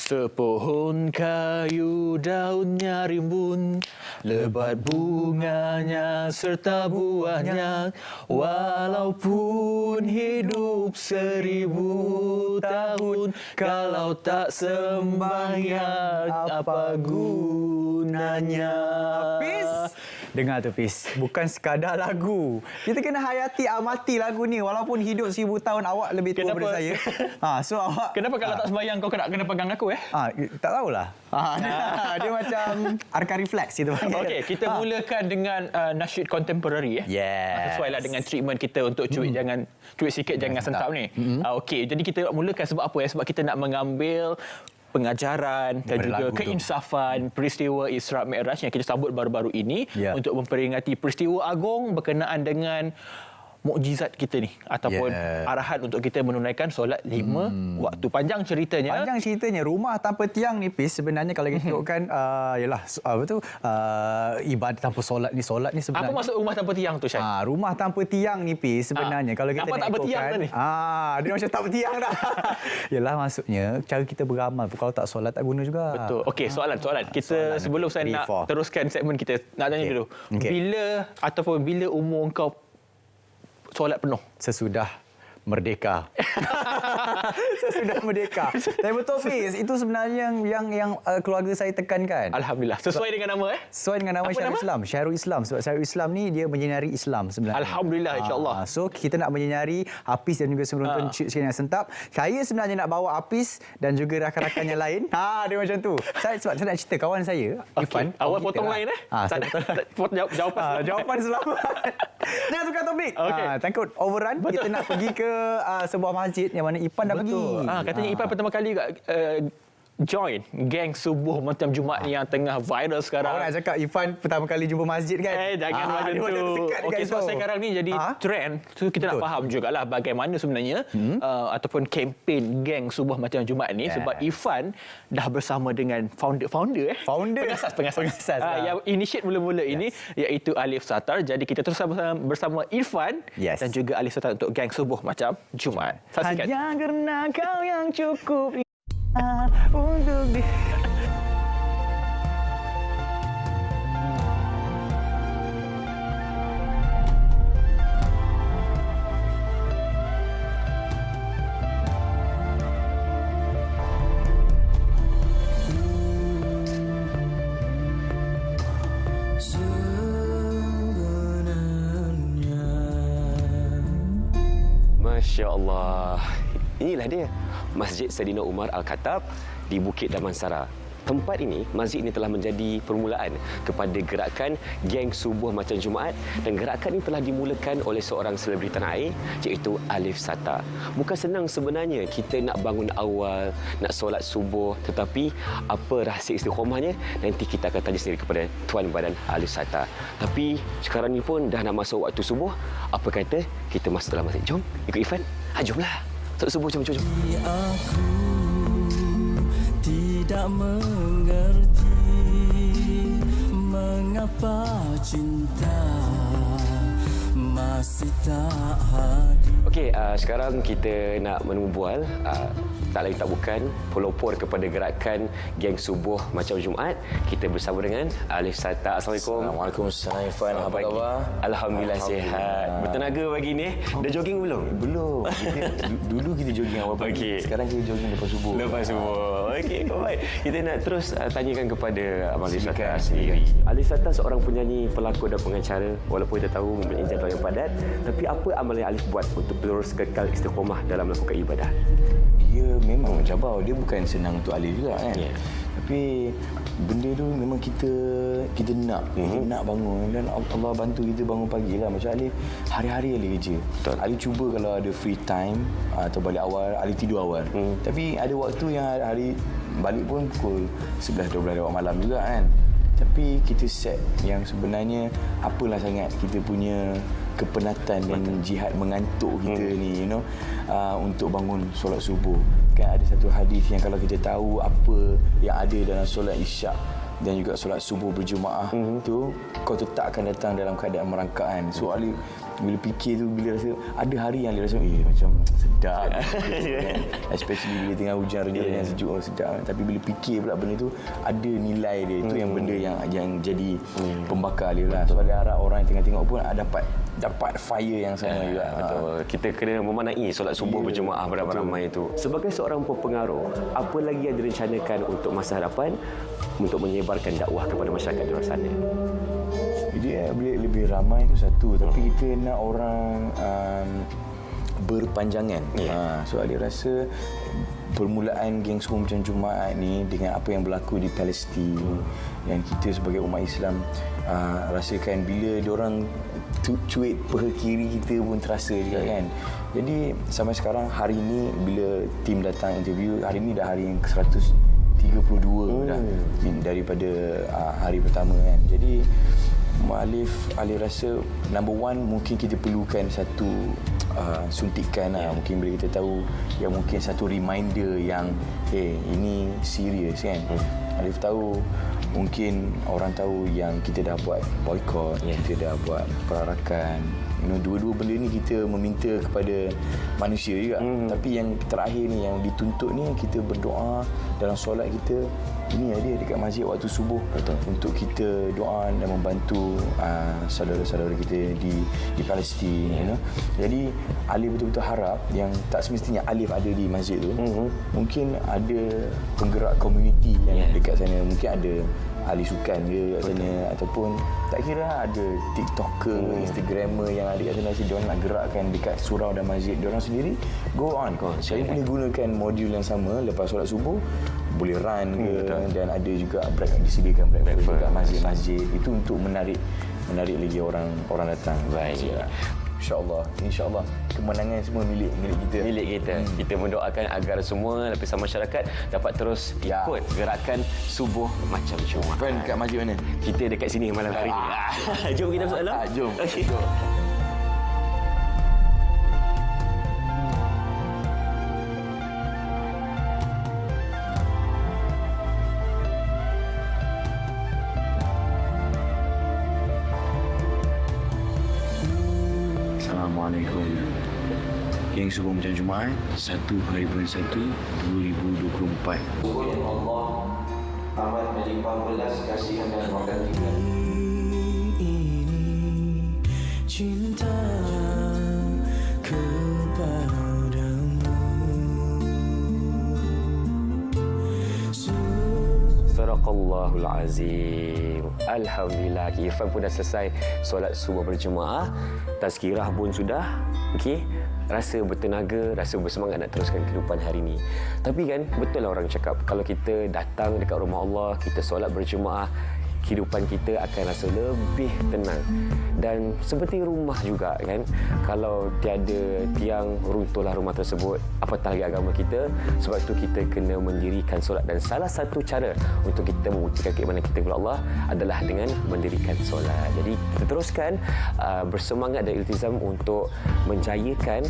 Sepohon kayu daunnya rimbun, lebat bunganya serta buahnya. Walaupun hidup 1000 tahun, kalau tak sembahyang apa gunanya? Pis, dengar tu Pis, bukan sekadar lagu. Kita kena hayati amati lagu ni. Walaupun hidup 1000 tahun, awak lebih tua daripada saya. So awak Kenapa kalau tak sembahyang kau kena pegang aku tak tahulah. Dia macam arka refleks itu. Okey, kita mulakan dengan nasyid contemporary Yes. Sesuailah dengan treatment kita untuk cuit sikit jangan sentap ni. Okey, jadi kita mulakan sebab apa Sebab kita nak mengambil pengajaran dan juga keinsafan peristiwa Isra' Mi'raj yang kita sambut baru-baru ini untuk memperingati peristiwa agung berkenaan dengan mukjizat kita ni ataupun arahan untuk kita menunaikan solat 5 waktu. Panjang ceritanya, rumah tanpa tiang ni Pis, sebenarnya kalau kita tengokkan ibadah tanpa solat ni sebenarnya. Apa maksud rumah tanpa tiang tu, Syed? Rumah tanpa tiang ni Pis, sebenarnya kalau kita nampak tak bertiang tadi? Dia macam tak bertiang dah. Yalah, maksudnya cara kita beramal kalau tak solat tak guna juga. Betul. Okey, soalan. Kita sebelum saya nak teruskan segmen kita, nak tanya dulu. Bila umur kau solat penuh? Sesudah merdeka. Sesudah merdeka. Tapi betul Fiz, itu sebenarnya yang keluarga saya tekankan. Alhamdulillah. Sesuai dengan nama Sesuai dengan nama Syahrul Islam. Syahrul Islam. Sebab Syahrul Islam ni dia menyinari Islam sebenarnya. Alhamdulillah, insya-Allah. So kita nak menyinari Hafiz dan juga penonton sekalian yang sentap. Saya sebenarnya nak bawa Hafiz dan juga rakan-rakan yang lain. Dia macam tu. Sebab saya nak cerita kawan saya, Irfan. Awak potong lain Jawapan selamat. Jangan tukar topik. Takut overrun. Kita nak pergi ke sebuah masjid yang mana Ipan dah pergi. Katanya Ipan pertama kali join geng subuh malam Jumaat ni yang tengah viral sekarang. Awak nak cakap Ipan pertama kali jumpa masjid kan? Jangan macam tu. Okey, sebab sekarang ni jadi trend. So kita nak faham jugalah bagaimana sebenarnya ataupun kempen geng subuh malam Jumaat ni sebab Irfan dah bersama dengan founder pengasas yang initiate mula-mula ini iaitu Alif Satar. Jadi kita terus bersama Irfan dan juga Alif Satar untuk geng subuh macam Jumaat. Saksikan. Hanya kerana kau yang cukup untuk di Masya Allah. Inilah dia, Masjid Saidina Umar Al-Khattab di Bukit Damansara. Tempat ini, masjid ini telah menjadi permulaan kepada gerakan geng subuh macam Jumaat, dan gerakan ini telah dimulakan oleh seorang selebriti tanah air iaitu Alif Satar. Bukan senang sebenarnya kita nak bangun awal, nak solat subuh, tetapi apa rahsia istiqomahnya nanti kita akan tanya sendiri kepada Tuan Badan Alif Satar. Tapi sekarang ni pun dah nak masuk waktu subuh, apa kata kita masuk dalam masjid. Jom ikut Irfan. Jomlah. Solat subuh, jom. Tidak mengerti mengapa cinta masih tak hadir. Okey, sekarang kita nak menembual tak lain tak bukan pelopor kepada gerakan geng subuh macam Jumaat. Kita bersama dengan Alif Satar. Assalamualaikum. Waalaikumsalam Irfan. Apa khabar? Alhamdulillah sihat. Bertenaga pagi ni. Dah jogging belum? Belum. Dulu kita jogging awal pagi. Sekarang kita jogging lepas subuh. Okey, baik. Kita nak terus tanyakan kepada Abang Alif Satar sendiri. Alif Satar seorang penyanyi, pelakon dan pengacara. Walaupun kita tahu mempunyai jadual yang padat, tapi apa amalan yang Alif buat untuk terus kekal istiqomah dalam melakukan ibadah? Dia memang mencabar. Dia bukan senang untuk Alif juga kan. Tapi benda tu memang kita nak bangun, dan Allah bantu kita bangun pagi lah. Macam Alif hari-hari Alif kerja. Alif cuba kalau ada free time atau balik awal, Alif tidur awal. Tapi ada waktu yang hari balik pun pukul 11-12 awal malam juga kan. Tapi kita set yang sebenarnya apalah sangat kita punya kepenatan dan jihad mengantuk kita ni, untuk bangun solat subuh. Kan ada satu hadis yang kalau kita tahu apa yang ada dalam solat isyak dan juga solat subuh berjemaah tu kau tetap akan datang dalam keadaan merangkak kan. So Ali bila fikir tu, bila rasa ada hari yang dia rasa macam sedap kan? Especially bila tengah hujan renyah yang sejuk, sedap. Tapi bila fikir pula benda tu ada nilai dia, itu yang benda yang jadi pembakar dia lah. So Ali harap orang yang tengah tengok pun dapat fire yang sama juga. Betul. Kita kena memanai solat subuh berjemaah beramai-ramai itu. Sebagai seorang pengaruh, apa lagi yang direncanakan untuk masa hadapan untuk menyebarkan dakwah kepada masyarakat di luar sana? Jadi lebih ramai itu satu, tapi kita nak orang berpanjangan. So Ali rasa permulaan geng subuh macam Jumaat ni dengan apa yang berlaku di Palestin, dan kita sebagai umat Islam rasakan bila diorang cuit peha kiri kita pun terasa juga kan. Jadi sampai sekarang hari ni bila tim datang interview, hari ni dah hari yang ke-132 dah daripada hari pertama kan. Jadi Alif rasa number one mungkin kita perlukan satu suntikan lah. Mungkin bila kita tahu yang mungkin satu reminder yang ini serius kan. Alif tahu mungkin orang tahu yang kita dah buat boykot, kita dah buat perarakan. Dua-dua benda ni kita meminta kepada manusia juga. Tapi yang terakhir ni, yang dituntut ni, kita berdoa dalam solat kita. Ini dia dekat masjid waktu subuh. Betul. Untuk kita doa dan membantu saudara-saudara kita di Palestin. Jadi Alif betul-betul harap yang tak semestinya Alif ada di masjid tu. Mungkin ada penggerak komuniti yang dekat sana. Mungkin ada ahli sukan ke kat sana, ataupun tak kira ada TikToker, Instagrammer yang ada kat sana, diorang nak gerakkan dekat surau dan masjid diorang sendiri, go on. Saya boleh gunakan modul yang sama lepas solat subuh, boleh run ke, dan ada juga disediakan breakfast dekat masjid-masjid itu untuk menarik lagi orang datang. Baik. InsyaAllah kemenangan semua milik kita. Kita mendoakan agar semua lapisan masyarakat dapat terus ikut gerakan subuh macam Jumaat. Fan dekat masjid mana? Kita dekat sini malam hari ni. Jom kita masuk dalam. Jom. Okay. Assalamualaikum. Geng subuh macam Jumaat 1 hari bulan 1 2024. Allah amat melimpah belas kasihan dan rahmat Ini cinta kepadamu. Sadaqallahul Azim. Alhamdulillah, Irfan pun dah selesai solat subuh berjemaah. Tazkirah pun sudah. Okey. Rasa bertenaga, rasa bersemangat nak teruskan kehidupan hari ini. Tapi kan, betul lah orang cakap, kalau kita datang dekat rumah Allah, kita solat berjemaah, kehidupan kita akan rasa lebih tenang. Dan seperti rumah juga kan, kalau tiada tiang, runtuhlah rumah tersebut, apatah lagi agama kita. Sebab itu kita kena mendirikan solat, dan salah satu cara untuk kita membuktikan keimanan kita kepada Allah adalah dengan mendirikan solat. Jadi kita teruskan bersemangat dan iltizam untuk menjayakan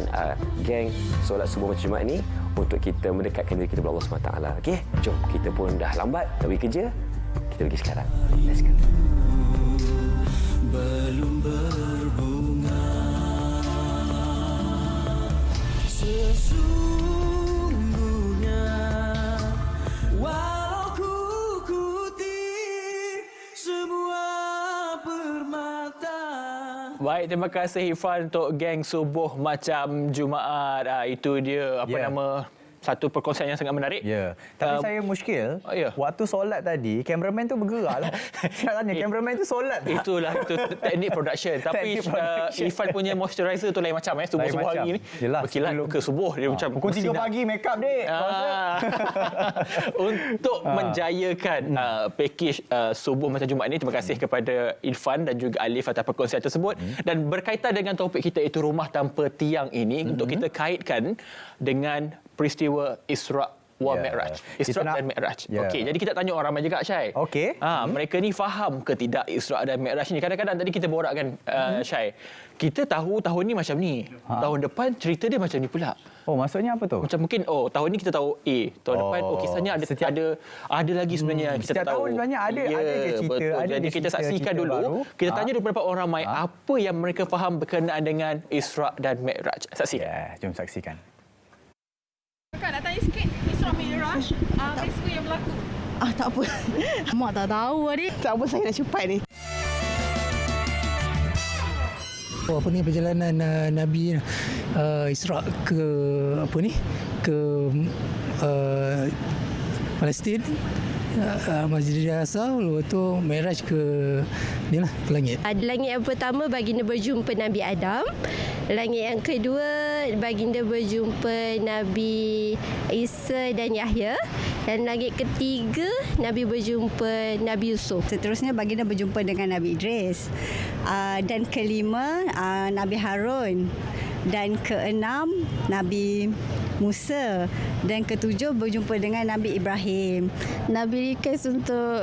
geng solat subuh berjemaah ini, untuk kita mendekatkan diri kita kepada Allah SWT. Okey, jom, kita pun dah lambat nak pergi kerja. Kita pergi sekarang. Let's go. Belum berbunga sesungguhnya, walau ku kutip semua permata. Baik, terima kasih Irfan untuk geng subuh macam Jumaat. Itu dia nama satu perkongsian yang sangat menarik. Ya. Tapi saya muskil. Waktu solat tadi, kameraman tu bergerak lah. Saya tanya, kameraman tu solat tak? Itulah teknik production. Tapi Irfan punya moisturizer tu lain macam subuh-subuh hari ni. Berkilat ke subuh dia macam pukul 3 pagi make up dek. Untuk menjayakan package subuh macam Jumaat ni, terima kasih kepada Irfan dan juga Alif atas perkongsian tersebut. Dan berkaitan dengan topik kita, iaitu rumah tanpa tiang ini, untuk kita kaitkan dengan peristiwa Isra' wal Mi'raj. Isra' dan Mi'raj. Okey, jadi kita tanya orang ramai juga, Syai. Okey. Mereka ni faham ke tidak Isra' dan Mi'raj ni? Kadang-kadang tadi kita borakkan, Syai. Kita tahu tahun ni macam ni. Tahun depan cerita dia macam ni pula. Oh, maksudnya apa tu? Macam mungkin tahun ni kita tahu A, tahun depan kisahnya ada lagi sebenarnya kita setiap tak tahu. tahun sebenarnya ada je cerita, betul. ada Jadi je kita cerita saksikan dulu. baru. Kita tanya dulu pendapat orang ramai apa yang mereka faham berkenaan dengan Isra' dan Mi'raj. Saksikan. Ya, jom saksikan. Kakak nak tanya sikit, Isra' Mi'raj, peristiwa yang berlaku. Tak apa. Mak tak tahu ni. Tak apa, saya nak cepat ni. Apa ni perjalanan Nabi Isra' ke Palestin, Masjidil Aqsa, lepas tu Mi'raj ke langit. Langit yang pertama baginda berjumpa Nabi Adam. Langit yang kedua baginda berjumpa Nabi Isa dan Yahya. Dan langit ketiga Nabi berjumpa Nabi Yusuf. Seterusnya baginda berjumpa dengan Nabi Idris. Dan kelima Nabi Harun. Dan keenam Nabi Musa, dan ketujuh berjumpa dengan Nabi Ibrahim. Nabi request untuk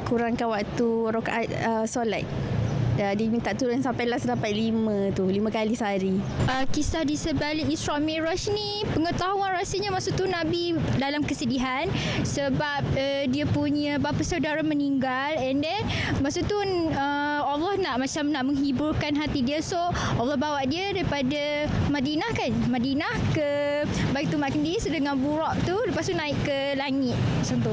kurangkan waktu rakaat solat. Dia minta turun sampai last dapat 5 kali sehari. Kisah di sebalik Isra' Mi'raj ni, pengetahuan rasanya masa tu Nabi dalam kesedihan sebab dia punya bapa saudara meninggal, and then masa tu Allah nak menghiburkan hati dia, so Allah bawa dia daripada Madinah ke Baitul Maqdis dengan burak tu, lepas tu naik ke langit macam tu.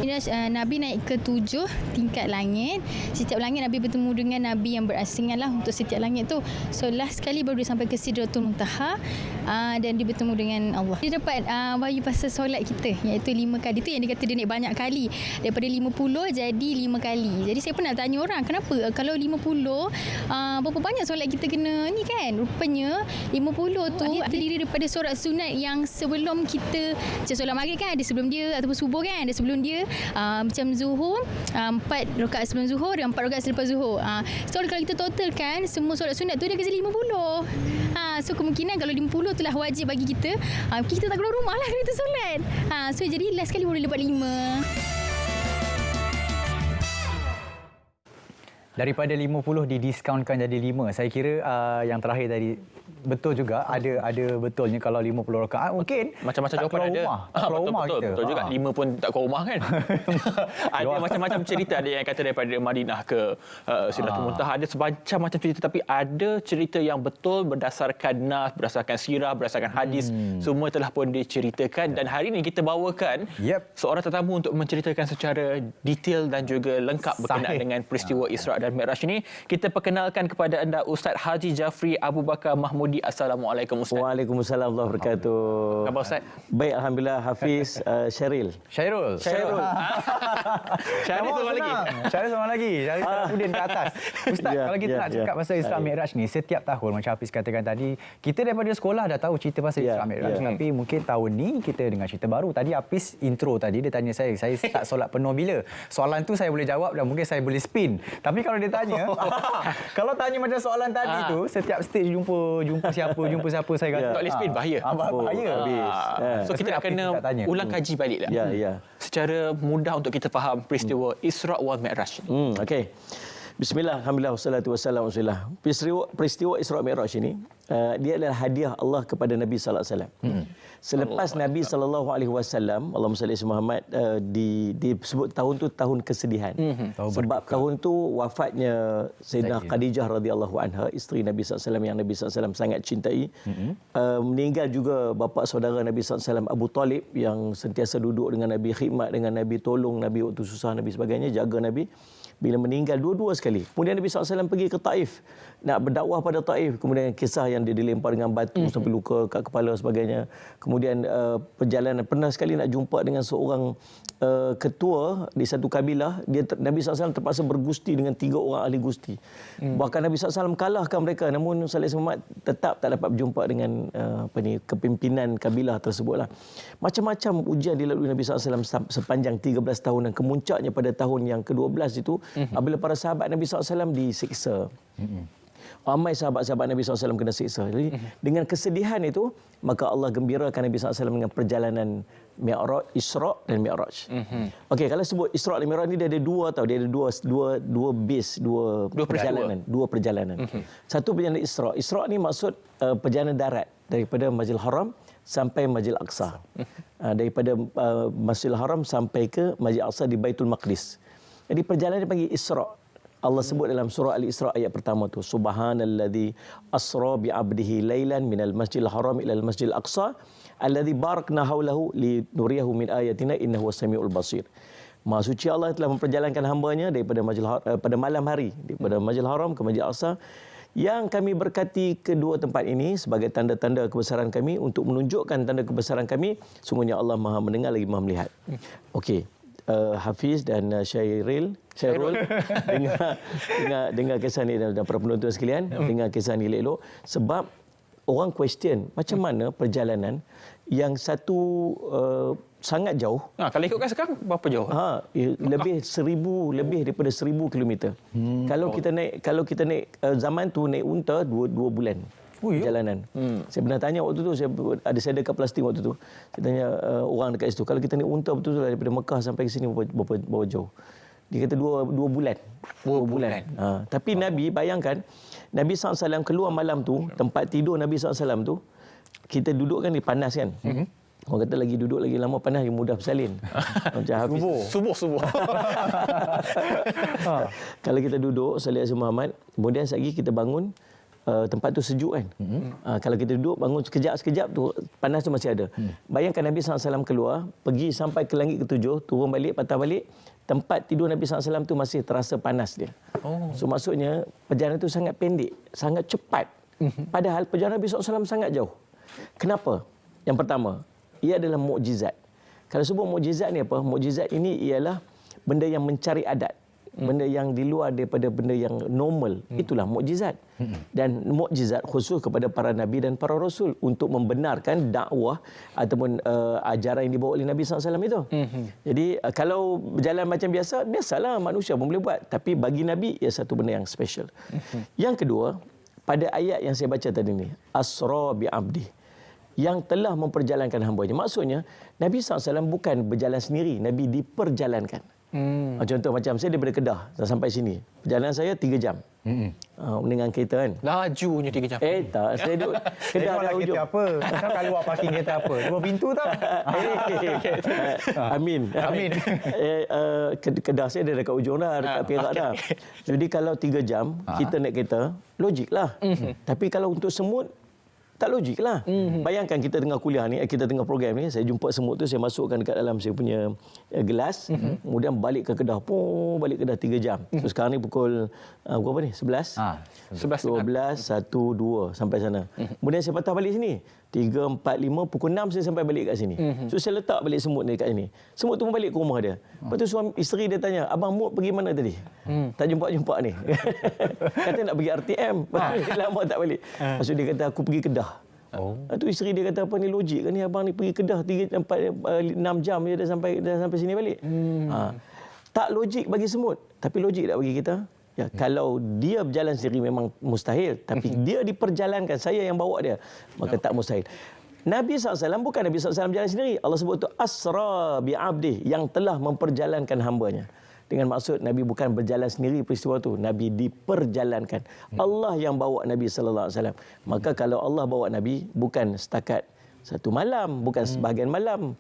Nabi naik ke 7 tingkat langit. Setiap langit Nabi bertemu dengan Nabi yang berasingan lah untuk setiap langit tu. So last sekali baru dia sampai ke Sidratul Muntaha, dan dia bertemu dengan Allah. Dia dapat wahyu pasal solat kita, iaitu 5 kali. Tu yang dia kata dia naik banyak kali, daripada 50 jadi 5 kali. Jadi saya pun nak tanya orang, kenapa kalau 50 berapa banyak solat kita kena ni kan? Rupanya 50 tu terdiri daripada solat sunat yang sebelum kita, macam solat maghrib kan ada sebelum dia, ataupun subuh kan ada sebelum dia, macam zuhur 4 rakaat sebelum zuhur dan 4 rakaat selepas zuhur. So kalau kita totalkan semua solat sunat tu dia kasi 50. So kemungkinan kalau 50 itulah wajib bagi kita, kita tak keluar rumah lah kalau kita solat. So jadi last kali baru dapat 5. Daripada 50 didiskaunkan jadi 5. Saya kira yang terakhir tadi betul juga, ada betulnya kalau 50 rakaat mungkin macam-macam jawapan ada. Betul juga. 5 pun tak keluar rumah kan. Ada macam-macam cerita, ada yang kata daripada Madinah ke Sidratul Muntaha, ada macam cerita, tapi ada cerita yang betul berdasarkan nas, berdasarkan sirah, berdasarkan hadis, semua telah pun diceritakan. Dan hari ini kita bawakan seorang tetamu untuk menceritakan secara detail dan juga lengkap berkenaan dengan peristiwa Isra' dan Mi'raj ini. Kita perkenalkan kepada anda Ustaz Haji Jafri Abu Bakar Mahmudi. Assalamualaikum Ustaz. Waalaikumsalam warahmatullahi wabarakatuh. Khabar Ustaz? Baik, alhamdulillah. Hafiz, Syairil. Syairul sama lagi. Syairil Salahuddin ke atas. Ustaz, kalau kita nak cakap pasal Isra' Mi'raj ni, setiap tahun macam Hafiz katakan tadi, kita daripada sekolah dah tahu cerita pasal Isra' Mi'raj, tapi mungkin tahun ni kita dengar cerita baru. Tadi Hafiz intro tadi dia tanya saya start solat penuh bila? Soalan tu saya boleh jawab dan mungkin saya boleh spin. Tapi kalau dia tanya, kalau tanya macam soalan tadi tu, setiap stage jumpa siapa saya kata. Tak boleh spin, bahaya. Bahaya. So kita nak kena ulang kaji balik lah. Secara mudah untuk kita faham peristiwa Isra' wal Mi'raj. Okey. Bismillah, alhamdulillah, wassalatu wassalamu ala Rasulillah. Peristiwa Isra' Mi'raj ini, dia adalah hadiah Allah kepada Nabi sallallahu alaihi wasallam. Selepas Nabi sallallahu alaihi wasallam, Allahumma salli ala Muhammad, disebut tahun tu tahun kesedihan. Sebab tahun tu wafatnya Sayyidah Khadijah radhiyallahu anha, isteri Nabi sallallahu alaihi wasallam yang Nabi sallallahu alaihi wasallam sangat cintai. Meninggal juga bapa saudara Nabi sallallahu alaihi wasallam Abu Talib yang sentiasa duduk dengan Nabi, khidmat dengan Nabi, tolong Nabi waktu susah Nabi sebagainya, jaga Nabi. Bila meninggal dua-dua sekali. Kemudian Nabi SAW pergi ke Taif, nak berdakwah pada Taif. Kemudian kisah yang dia dilempar dengan batu sampai luka kat kepala sebagainya. Kemudian perjalanan, pernah sekali nak jumpa dengan seorang ketua di satu kabilah. Nabi SAW terpaksa bergusti dengan 3 orang ahli gusti. Bahkan Nabi SAW kalahkan mereka. Namun Salih Muhammad tetap tak dapat berjumpa dengan kepimpinan kabilah tersebutlah. Macam-macam ujian dilalui Nabi SAW sepanjang 13 tahun, dan kemuncaknya pada tahun yang ke-12 itu, apabila para sahabat Nabi SAW disiksa. Ramai sahabat-sahabat Nabi SAW kena siksa. Jadi dengan kesedihan itu, maka Allah gembirakan Nabi SAW dengan perjalanan Mi'raj, Isra' dan Mi'raj. Okey, kalau sebut Isra' dan Mi'raj ni dia ada dua tau, dia ada dua base, dua perjalanan. Satu perjalanan Isra'. Isra' ni maksud perjalanan darat daripada Masjidil Haram sampai Masjidil Aqsa. Daripada Masjidil Haram sampai ke Masjidil Aqsa di Baitul Maqdis. Jadi perjalanan dipanggil Isra'. Allah sebut dalam surah Al-Isra ayat pertama tu, subhanalladzi asra bi 'abdihi lailan minal masjidil haram ila al-masjidil aqsa alladzi barakna haulahu linuriyahu min ayatina innahu was-samiul basir. Maha suci Allah telah memperjalankan hamba-Nya daripada pada malam hari daripada Masjidil Haram ke Masjidil Aqsa, yang kami berkati kedua tempat ini sebagai tanda-tanda kebesaran kami, untuk menunjukkan tanda kebesaran kami, sungguhnya Allah Maha mendengar lagi Maha melihat. Okey. Hafiz dan Syairul dengar kisah ni, dan para penonton sekalian dengar kisah ni elok, sebab orang question macam mana perjalanan yang satu sangat jauh. Kalau ikutkan sekarang berapa jauh? Lebih daripada 1000 kilometer. Kalau kita naik zaman tu naik unta 2 bulan. Perjalanan. Saya pernah tanya waktu tu, saya dekat plastik waktu tu. Saya tanya orang dekat situ, kalau kita naik unta betul-betul daripada Mekah sampai ke sini berapa jauh? Dia kata 2 bulan. 2 bulan. Tapi Nabi, bayangkan, Nabi SAW keluar malam tu, tempat tidur Nabi SAW tu, kita duduk kan, panas kan? Orang kata lagi duduk lagi lama panas, lagi mudah bersalin. Macam Hafiz. Subuh. Kalau kita duduk, salih Azim Muhammad, kemudian sekejap kita bangun, tempat tu sejuk kan. Kalau kita duduk, bangun sekejap tu, panas tu masih ada. Bayangkan Nabi SAW keluar, pergi sampai ke langit ke-7, turun balik, patah balik, tempat tidur Nabi SAW tu masih terasa panas dia. So maksudnya, perjalanan tu sangat pendek, sangat cepat. Padahal perjalanan Nabi SAW sangat jauh. Kenapa? Yang pertama, ia adalah mukjizat. Kalau sebut mukjizat ni apa? Mukjizat ini ialah benda yang mencari adat. Benda yang di luar daripada benda yang normal. Itulah mukjizat. Dan mukjizat khusus kepada para nabi dan para rasul untuk membenarkan dakwah ataupun ajaran yang dibawa oleh Nabi SAW itu. Jadi kalau berjalan macam biasalah manusia pun boleh buat. Tapi bagi Nabi, ia satu benda yang special. Yang kedua, pada ayat yang saya baca tadi ni, asra bi abdi, yang telah memperjalankan hamba-Nya. Maksudnya, Nabi SAW bukan berjalan sendiri, Nabi diperjalankan. Contoh macam saya daripada Kedah sampai sini, perjalanan saya 3 jam. Dengan kereta kan. Lajunya 3 jam. Tak, saya duduk Kedah dah ujung. Apa? Kan kat luar parking kereta apa? 2 pintu tak? Amin. Kedah saya dah dekat ujung dah, dekat Perak dah. Jadi kalau 3 jam kita naik kereta, logik lah. Tapi kalau untuk semut, tak logik lah. Bayangkan kita tengah kuliah ni, kita tengah program ni, saya jumpa semut tu, saya masukkan dekat dalam saya punya gelas, kemudian balik ke Kedah, balik Kedah 3 jam. So sekarang ni pukul berapa ni? 11? 12, 1, 2 sampai sana. Kemudian saya patah balik sini. 3, 4, 5, pukul 6 saya sampai balik kat sini. So saya letak balik semut ni dekat sini. Semut tu pun balik ke rumah dia. Lepas tu isteri dia tanya, abang Mut pergi mana tadi? Tak jumpa ni. Kata nak pergi RTM. Lama tak balik. Maksud dia kata aku pergi Kedah. Tu isteri dia kata, apa ni logik kan ni, abang ni pergi Kedah 3, 4, 6 jam je dah sampai sini balik. Tak logik bagi semut, tapi logik tak bagi kita? Ya, kalau dia berjalan sendiri memang mustahil, tapi dia diperjalankan, saya yang bawa dia, maka tak mustahil. Nabi SAW bukan Nabi SAW berjalan sendiri. Allah sebut tu asra bi abdi, yang telah memperjalankan hamba-Nya. Dengan maksud Nabi bukan berjalan sendiri peristiwa tu, Nabi diperjalankan. Allah yang bawa Nabi sallallahu alaihi wasallam. Maka kalau Allah bawa Nabi, bukan setakat satu malam, bukan sebahagian malam,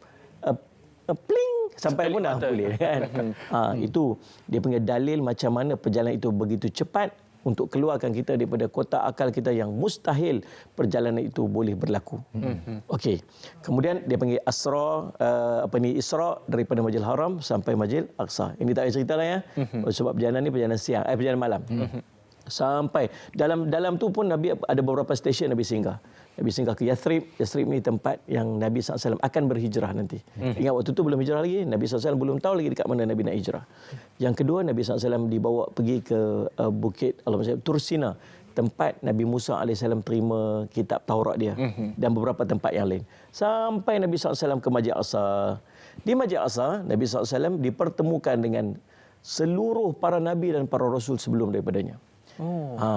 pling sampai pun dah boleh kan. Itu dia punya dalil macam mana perjalanan itu begitu cepat untuk keluarkan kita daripada kotak akal kita yang mustahil perjalanan itu boleh berlaku. Okey. Kemudian dia panggil Asra, Isra daripada Masjidil Haram sampai Masjidil Aqsa. Ini tak payah cerita lah ya. Sebab perjalanan ni perjalanan siang, perjalanan malam. Sampai dalam tu pun Nabi ada beberapa stesen Nabi singgah. Nabi singgah ke Yathrib. Yathrib ni tempat yang Nabi SAW akan berhijrah nanti. Ingat waktu tu belum hijrah lagi. Nabi SAW belum tahu lagi dekat mana Nabi nak hijrah. Yang kedua, Nabi SAW dibawa pergi ke bukit Tursina, tempat Nabi Musa AS terima kitab Taurat dia. Dan beberapa tempat yang lain. Sampai Nabi SAW ke Masjid Aqsa. Di Masjid Aqsa, Nabi SAW dipertemukan dengan seluruh para Nabi dan para Rasul sebelum daripadanya.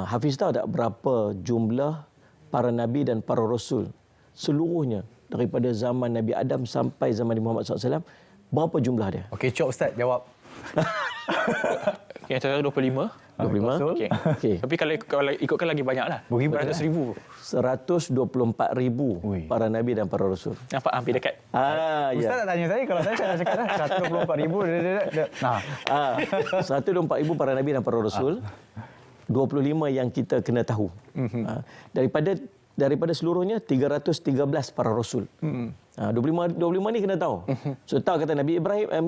Hafiz tahu tak berapa jumlah para nabi dan para rasul seluruhnya daripada zaman Nabi Adam sampai zaman Nabi Muhammad SAW, berapa jumlah dia? Okey, cop Ustaz jawab. Yang saya 25. 25. Okey. Okey. Tapi kalau ikutkan lagi banyaklah. Beratus ribu. 124,000 para nabi dan para rasul. Nampak hampir dekat. Ustaz tak tanya saya, kalau saya cakap dah 124,000. Nah. 124,000 para nabi dan para rasul. 25 yang kita kena tahu. Daripada seluruhnya 313 para rasul. 25 ni kena tahu. So tahu kata Nabi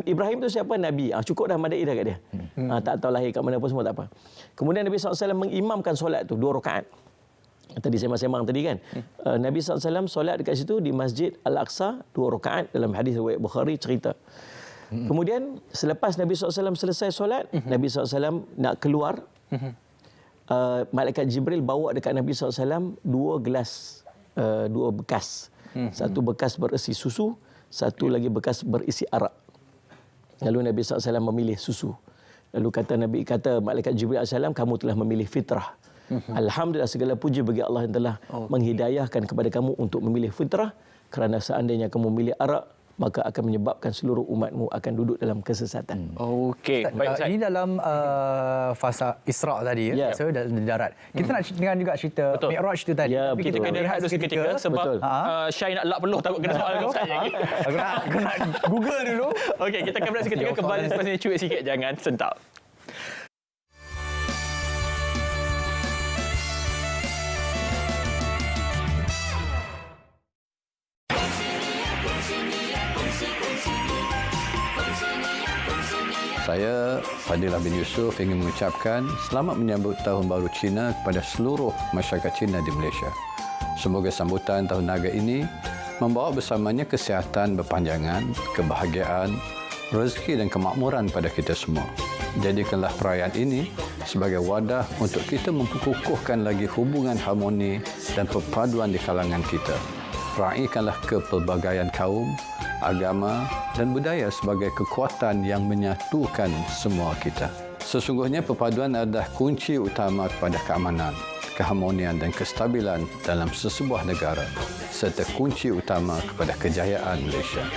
Ibrahim tu siapa? Nabi. Cukup dah, madai dah kat dia. Tak tahu lahir kat mana pun semua tak apa. Kemudian Nabi SAW mengimamkan solat tu 2 rakaat. Tadi saya sembang tadi kan. Nabi SAW solat dekat situ di Masjid Al-Aqsa 2 rakaat, dalam hadis riwayat Bukhari cerita. Kemudian selepas Nabi SAW selesai solat, Nabi SAW nak keluar. Malaikat Jibril bawa dekat Nabi SAW 2 gelas, 2 bekas. Satu bekas berisi susu, satu lagi bekas berisi arak. Lalu Nabi SAW memilih susu. Lalu kata Malaikat Jibril AS, kamu telah memilih fitrah. Alhamdulillah, segala puji bagi Allah yang telah menghidayahkan kepada kamu untuk memilih fitrah, kerana seandainya kamu memilih arak, maka akan menyebabkan seluruh umatmu akan duduk dalam kesesatan. Okey. Baik, ini dalam fasa Isra' tadi, so dalam darat. Kita nak dengar juga cerita Mi'raj tu tadi. Tapi kita kena rehat dulu seketika sebab Syai nak lap peluh takut kena soal Ustaz lagi. Aku nak Google dulu. Okey, kita akan berehat seketika, kembali selepas ini. Cuit sikit, jangan sentap. Saya, Fadilah bin Yusuf, ingin mengucapkan selamat menyambut Tahun Baru Cina kepada seluruh masyarakat Cina di Malaysia. Semoga sambutan Tahun Naga ini membawa bersamanya kesihatan berpanjangan, kebahagiaan, rezeki dan kemakmuran pada kita semua. Jadikanlah perayaan ini sebagai wadah untuk kita memperkukuhkan lagi hubungan harmoni dan perpaduan di kalangan kita. Raikanlah kepelbagaian kaum, agama dan budaya sebagai kekuatan yang menyatukan semua kita. Sesungguhnya perpaduan adalah kunci utama kepada keamanan, keharmonian dan kestabilan dalam sesebuah negara, serta kunci utama kepada kejayaan Malaysia.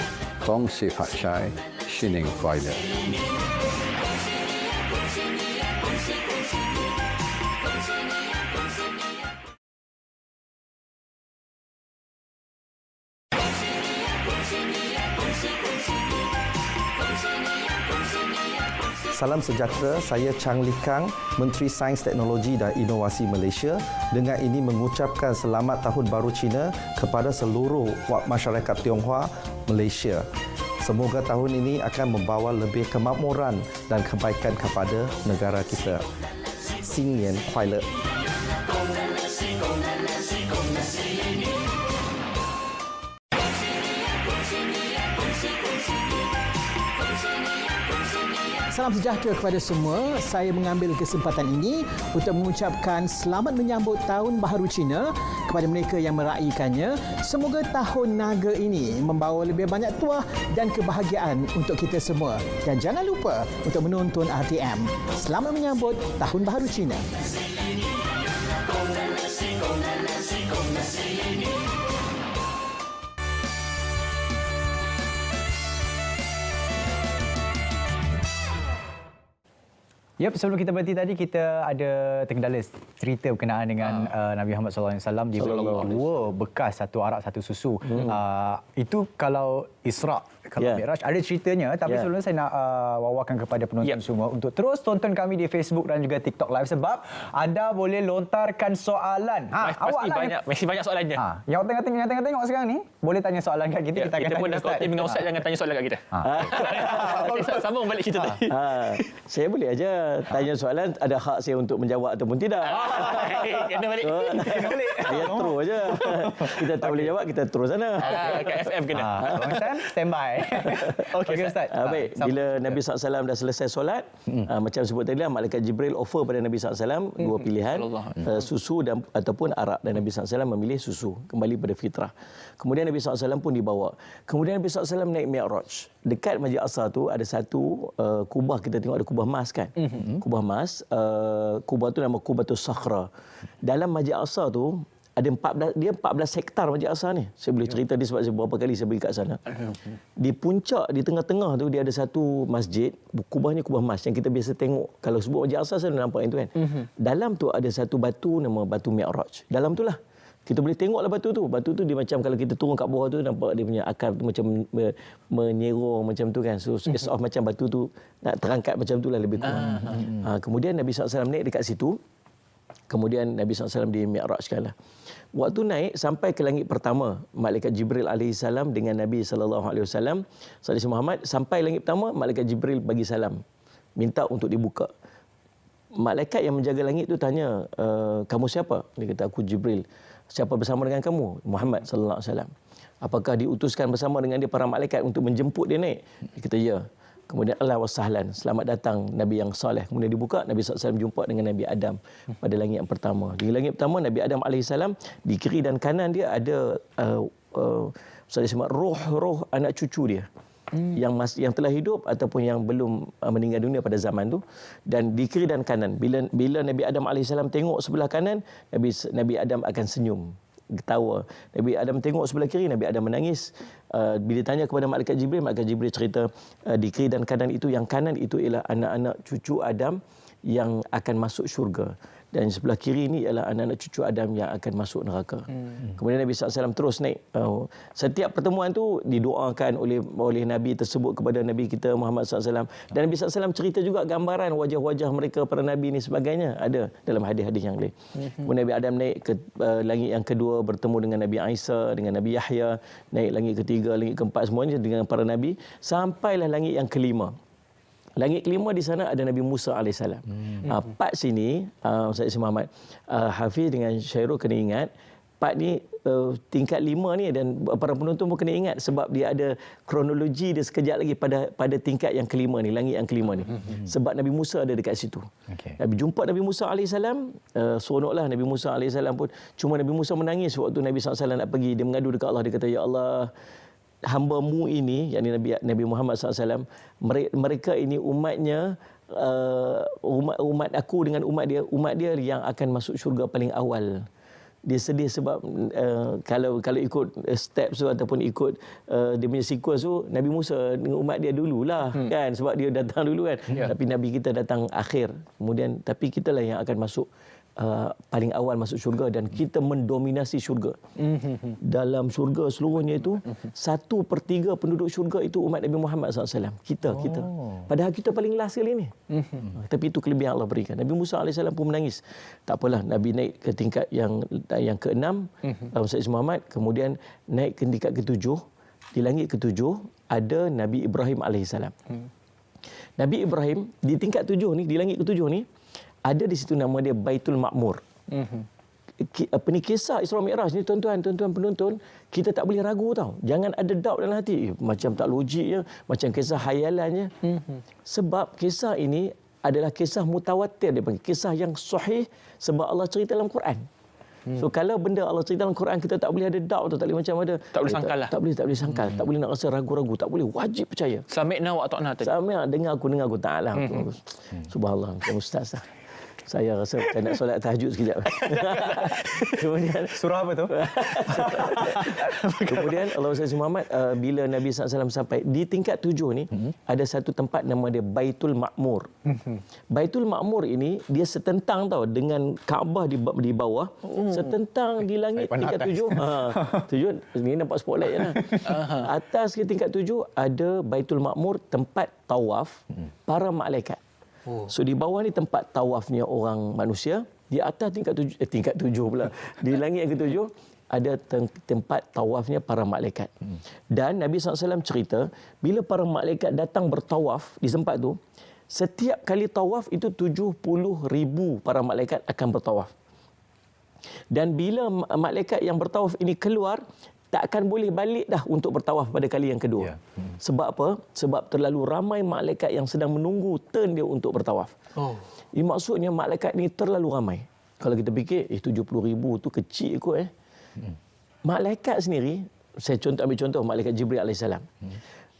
Kong Si Fat Chai, Shining Kuala. Salam sejahtera, saya Chang Lee Kang, Menteri Sains, Teknologi dan Inovasi Malaysia. Dengan ini mengucapkan selamat Tahun Baru Cina kepada seluruh masyarakat Tionghoa Malaysia. Semoga tahun ini akan membawa lebih kemakmuran dan kebaikan kepada negara kita. Xin Nian Kuai Le. Salam sejahtera kepada semua. Saya mengambil kesempatan ini untuk mengucapkan selamat menyambut Tahun Baharu Cina kepada mereka yang meraihkannya. Semoga Tahun Naga ini membawa lebih banyak tuah dan kebahagiaan untuk kita semua. Dan jangan lupa untuk menonton RTM. Selamat menyambut Tahun Baharu Cina. Sebelum kita berhenti tadi, kita ada terkendala cerita berkenaan dengan Nabi Muhammad SAW diberi 2 bekas, satu arak, satu susu. Itu kalau Isra', kalau Mi'raj ada ceritanya, tapi sebelum saya nak wawarkan kepada penonton semua untuk terus tonton kami di Facebook dan juga TikTok Live, sebab anda boleh lontarkan soalan. Pasti banyak, mesti banyak soalannya. Yang tengah tengok sekarang ni, boleh tanya soalan kat kita. Kita pun dah kau dengan Ustaz, jangan tanya soalan kat kita. Sambung balik cerita tadi. Saya boleh aja tanya soalan, ada hak saya untuk menjawab ataupun tidak. Kena balik. Dia terus aja. Kita tak boleh jawab, kita terus sana. Kat FM kena. Stand by. Okey Ustaz. Baik, bila Nabi SAW dah selesai solat, macam sebut tadi lah, malaikat Jibril offer pada Nabi SAW dua pilihan, susu dan ataupun arak, dan Nabi SAW memilih susu, kembali pada fitrah. Kemudian Nabi SAW pun dibawa. Kemudian Nabi SAW naik Mi'raj. Dekat Masjid Aqsa tu ada satu kubah, kita tengok ada kubah emas kan. Kubah emas, kubah tu nama Kubatus Sakhra. Dalam Masjid Aqsa tu ada 14 hektar Masjid Aqsa ni. Saya boleh cerita dia sebab saya beberapa kali saya pergi kat sana. Di puncak, di tengah-tengah tu dia ada satu masjid, kubahnya kubah emas yang kita biasa tengok. Kalau sebut Masjid Aqsa saya dah nampak yang tu kan. Dalam tu ada satu batu nama batu Mi'raj. Dalam tu lah kita boleh tengoklah batu tu. Batu tu dia macam kalau kita turun kat bawah tu nampak dia punya akar tu macam menyerong macam tu kan. So it's off macam batu tu nak terangkat macam tu lah lebih kurang. Kemudian Nabi SAW naik dekat situ. Kemudian Nabi SAW di Mi'rajkan lah. Waktu naik sampai ke langit pertama, malaikat Jibril AS dengan Nabi SAW, Sallallahu Muhammad, sampai langit pertama, malaikat Jibril bagi salam, minta untuk dibuka. Malaikat yang menjaga langit tu tanya, kamu siapa? Dia kata, aku Jibril. Siapa bersama dengan kamu? Muhammad sallallahu alaihi wasallam. Apakah diutuskan bersama dengan dia para malaikat untuk menjemput dia naik? Dia kata ya. Kemudian Allah wasahlan, selamat datang Nabi yang soleh. Kemudian dibuka, Nabi SAW jumpa dengan Nabi Adam pada langit yang pertama. Di langit pertama, Nabi Adam AS, di kiri dan kanan dia ada roh anak cucu dia. Yang telah hidup ataupun yang belum meninggal dunia pada zaman tu, dan di kiri dan kanan bila Nabi Adam AS tengok sebelah kanan, Nabi Adam akan senyum, ketawa. Nabi Adam tengok sebelah kiri, Nabi Adam menangis. Bila tanya kepada malaikat Jibril cerita di kiri dan kanan itu, yang kanan itu ialah anak-anak cucu Adam yang akan masuk syurga, dan sebelah kiri ini ialah anak-anak cucu Adam yang akan masuk neraka. Kemudian Nabi SAW terus naik. Setiap pertemuan tu didoakan oleh Nabi tersebut kepada Nabi kita Muhammad SAW. Dan Nabi SAW cerita juga gambaran wajah-wajah mereka para Nabi ni sebagainya ada dalam hadis-hadis yang lain. Kemudian Nabi Adam naik ke langit yang kedua, bertemu dengan Nabi Isa, dengan Nabi Yahya. Naik langit ketiga, langit keempat, semuanya dengan para Nabi. Sampailah langit yang kelima. Langit kelima di sana ada Nabi Musa AS. Part sini, Ustaz Muhammad, Hafiz dengan Syairul kena ingat, part ni tingkat 5 ni, dan para penonton pun kena ingat sebab dia ada kronologi dia sekejap lagi pada tingkat yang kelima ni, langit yang kelima ni. Sebab Nabi Musa ada dekat situ. Nabi jumpa Nabi Musa AS, seronoklah Nabi Musa AS pun. Cuma Nabi Musa menangis waktu Nabi SAW nak pergi. Dia mengadu dekat Allah, dia kata, ya Allah, hamba-Mu ini, yakni Nabi Muhammad SAW, mereka ini umatnya, umat aku dengan umat dia yang akan masuk syurga paling awal. Dia sedih sebab kalau ikut steps tu ataupun ikut dia punya sequence tu, Nabi Musa dengan umat dia dululah kan, sebab dia datang dulu kan. Tapi Nabi kita datang akhir. Kemudian tapi kitalah yang akan masuk paling awal masuk syurga, dan kita mendominasi syurga. Dalam syurga seluruhnya itu 1/3 penduduk syurga itu umat Nabi Muhammad SAW. Kita. Padahal kita paling last kali ni. Tapi itu kelebihan Allah berikan. Nabi Musa AS pun menangis. Tak apalah, Nabi naik ke tingkat yang ke-6, Ustaz Muhammad. Kemudian naik ke tingkat ke-7. Di langit ke-7 ada Nabi Ibrahim AS. Nabi Ibrahim di tingkat 7 ni, di langit ke-7 ni, ada di situ nama dia Baitul Ma'mur. Kisah Isra Mi'raj ni, tuan-tuan penonton, kita tak boleh ragu tau. Jangan ada doubt dalam hati. Macam tak logiknya, macam kisah hayalannya. Sebab kisah ini adalah kisah mutawatir, dia panggil kisah yang sahih sebab Allah cerita dalam Quran. So kalau benda Allah cerita dalam Quran kita tak boleh ada doubt tu, tak boleh macam ada. Tak boleh sangkal lah. Tak boleh sangkal. Tak boleh nak rasa ragu-ragu, tak boleh, wajib percaya. Sami'na wa ata'na tadi. Sami'na, dengar aku ta'ala. Subhanallah, ustaz. Saya rasa saya nak solat tahajud sekejap. Kemudian surah apa tu? Kemudian Allah SWT Muhammad, bila Nabi SAW sampai di tingkat 7 ni, ada satu tempat nama dia Baitul Ma'mur. Baitul Ma'mur ini dia setentang tau dengan Kaabah di bawah, setentang di langit tingkat 7. 7 ni nampak spotlight je lah. Atas ke tingkat 7 ada Baitul Ma'mur, tempat tawaf para malaikat. So di bawah ni tempat tawafnya orang manusia, di atas tingkat 7 pula. Di langit yang ke-7 ada tempat tawafnya para malaikat. Dan Nabi SAW cerita, bila para malaikat datang bertawaf di tempat tu, setiap kali tawaf itu 70,000 para malaikat akan bertawaf. Dan bila malaikat yang bertawaf ini keluar, takkan boleh balik dah untuk bertawaf pada kali yang kedua. Sebab apa? Sebab terlalu ramai malaikat yang sedang menunggu turn dia untuk bertawaf. Ini maksudnya malaikat ni terlalu ramai. Kalau kita fikir 70,000 tu kecil kot Malaikat sendiri, saya ambil contoh malaikat Jibril alaihissalam.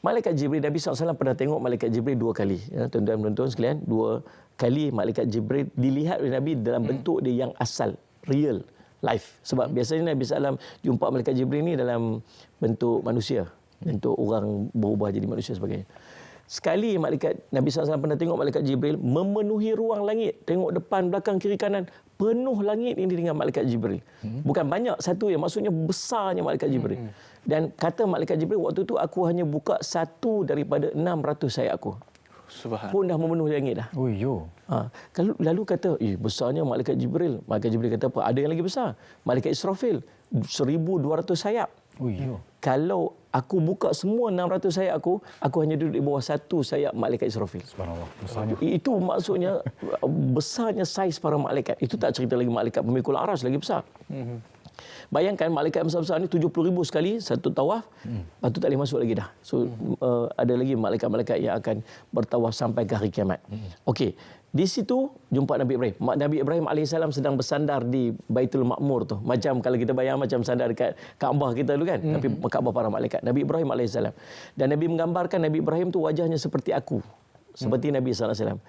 Malaikat Jibril, Nabi SAW pernah tengok malaikat Jibril 2 kali. Ya, tuan-tuan menonton sekalian, 2 kali malaikat Jibril dilihat oleh Nabi dalam bentuk dia yang asal, real, life. Sebab biasanya Nabi SAW jumpa malaikat Jibril ni dalam bentuk manusia, bentuk orang berubah jadi manusia sebagainya. Sekali Nabi SAW pernah tengok malaikat Jibril memenuhi ruang langit. Tengok depan, belakang, kiri, kanan. Penuh langit ini dengan malaikat Jibril. Bukan banyak satu ya, maksudnya besarnya malaikat Jibril. Dan kata malaikat Jibril, waktu tu aku hanya buka 1 daripada 600 sayap aku. Subhanallah. Pun dah memenuhi langit dah. Oh yo. Lalu kata, besarnya malaikat Jibril. Malaikat Jibril kata apa? Ada yang lagi besar. Malaikat Israfil 1,200 sayap. Oh yo. Kalau aku buka semua 600 sayap aku hanya duduk di bawah 1 sayap malaikat Israfil. Subhanallah. Besarnya. Itu maksudnya besarnya saiz para malaikat. Itu tak cerita lagi malaikat pemikul aras lagi besar. Bayangkan malaikat besar-besar ni 70,000 sekali satu tawaf. Lepas tu tak boleh masuk lagi dah. So ada lagi malaikat-malaikat yang akan bertawaf sampai ke hari kiamat. Okey. Di situ jumpa Nabi Ibrahim. Nabi Ibrahim AS sedang bersandar di Baitul Ma'mur tu. Macam kalau kita bayang macam sandar dekat Kaabah kita dulu kan. Tapi Kaabah para malaikat. Nabi Ibrahim AS. Dan Nabi menggambarkan Nabi Ibrahim tu wajahnya seperti aku. Seperti Nabi SAW.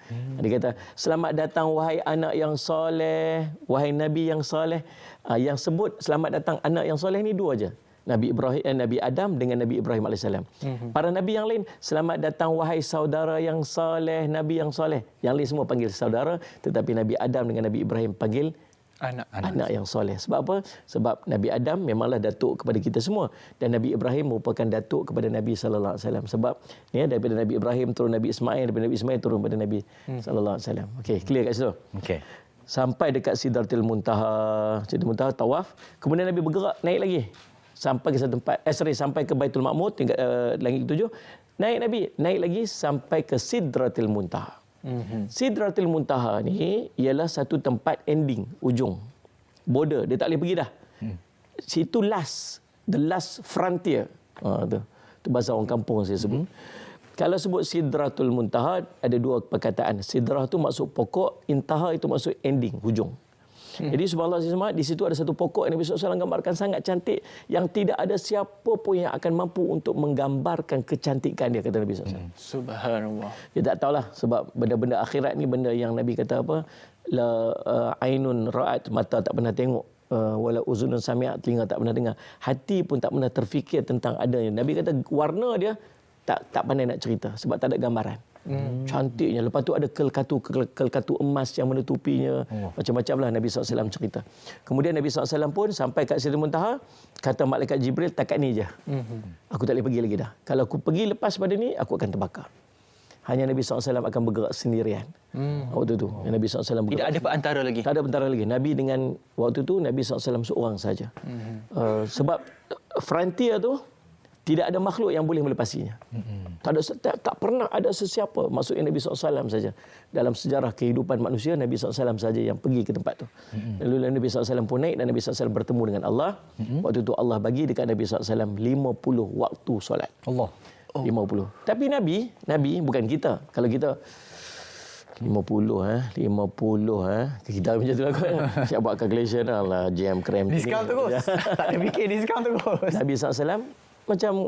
Dia kata, selamat datang wahai anak yang soleh. Wahai Nabi yang soleh. Yang sebut selamat datang anak yang soleh ni 2 aja. Nabi Ibrahim, Nabi Adam dengan Nabi Ibrahim AS. Para Nabi yang lain, selamat datang wahai saudara yang soleh, Nabi yang soleh. Yang lain semua panggil saudara, tetapi Nabi Adam dengan Nabi Ibrahim panggil anak yang soleh. Sebab apa? Sebab Nabi Adam memanglah datuk kepada kita semua. Dan Nabi Ibrahim merupakan datuk kepada Nabi SAW. Sebab ya, daripada Nabi Ibrahim turun Nabi Ismail, daripada Nabi Ismail turun pada Nabi SAW. Okey, clear kat situ? Okey. Sampai dekat Sidratul Muntaha. Sidratul Muntaha tawaf. Kemudian Nabi bergerak naik lagi. Sampai ke satu tempat, sampai ke Baitul Ma'mur, tingkat langit ke-7. Naik lagi sampai ke Sidratul Muntaha. Sidratul Muntaha ni ialah satu tempat ending, ujung, border. Dia tak boleh pergi dah. Situ the last frontier. Tu bahasa orang kampung saya sebut. Kalau sebut Sidratul Muntaha, ada 2 perkataan. Sidrah tu maksud pokok, intaha itu maksud ending, hujung. Jadi subhanallah, di situ ada satu pokok yang Nabi SAW gambarkan sangat cantik, yang tidak ada siapa pun yang akan mampu untuk menggambarkan kecantikan dia, kata Nabi SAW. Subhanallah. Dia tak tahulah, sebab benda-benda akhirat ni benda yang Nabi kata apa? La ainun ra'at, mata tak pernah tengok. Wala uzunun sami'at, telinga tak pernah dengar. Hati pun tak pernah terfikir tentang adanya. Nabi kata warna dia tak pandai nak cerita sebab tak ada gambaran. Cantiknya. Lepas tu ada kelkatu emas yang menutupinya. Macam-macam lah Nabi SAW cerita. Kemudian Nabi SAW pun sampai kat Sidratul Muntaha, kata malaikat Jibril, takat ni je. Aku tak boleh pergi lagi dah. Kalau aku pergi lepas pada ni, aku akan terbakar. Hanya Nabi SAW akan bergerak sendirian. Waktu tu Nabi SAW bergerak. Tidak ada perantara lagi. Tak ada perantara lagi. Nabi dengan waktu tu Nabi SAW seorang saja. Sebab frontier tu tidak ada makhluk yang boleh melepasinya. Tak pernah ada sesiapa, maksudnya Nabi SAW saja. Dalam sejarah kehidupan manusia, Nabi SAW saja yang pergi ke tempat tu. Lalu Nabi SAW pun naik dan Nabi SAW bertemu dengan Allah. Waktu tu Allah bagi dekat Nabi SAW 50 waktu solat. Allah. 50. Tapi Nabi bukan kita. Kalau kita 50 kita macam tu lah kot. Siap buat calculation lah, jam krem. Diskaun terus. Tak ada fikir diskaun terus. Nabi SAW macam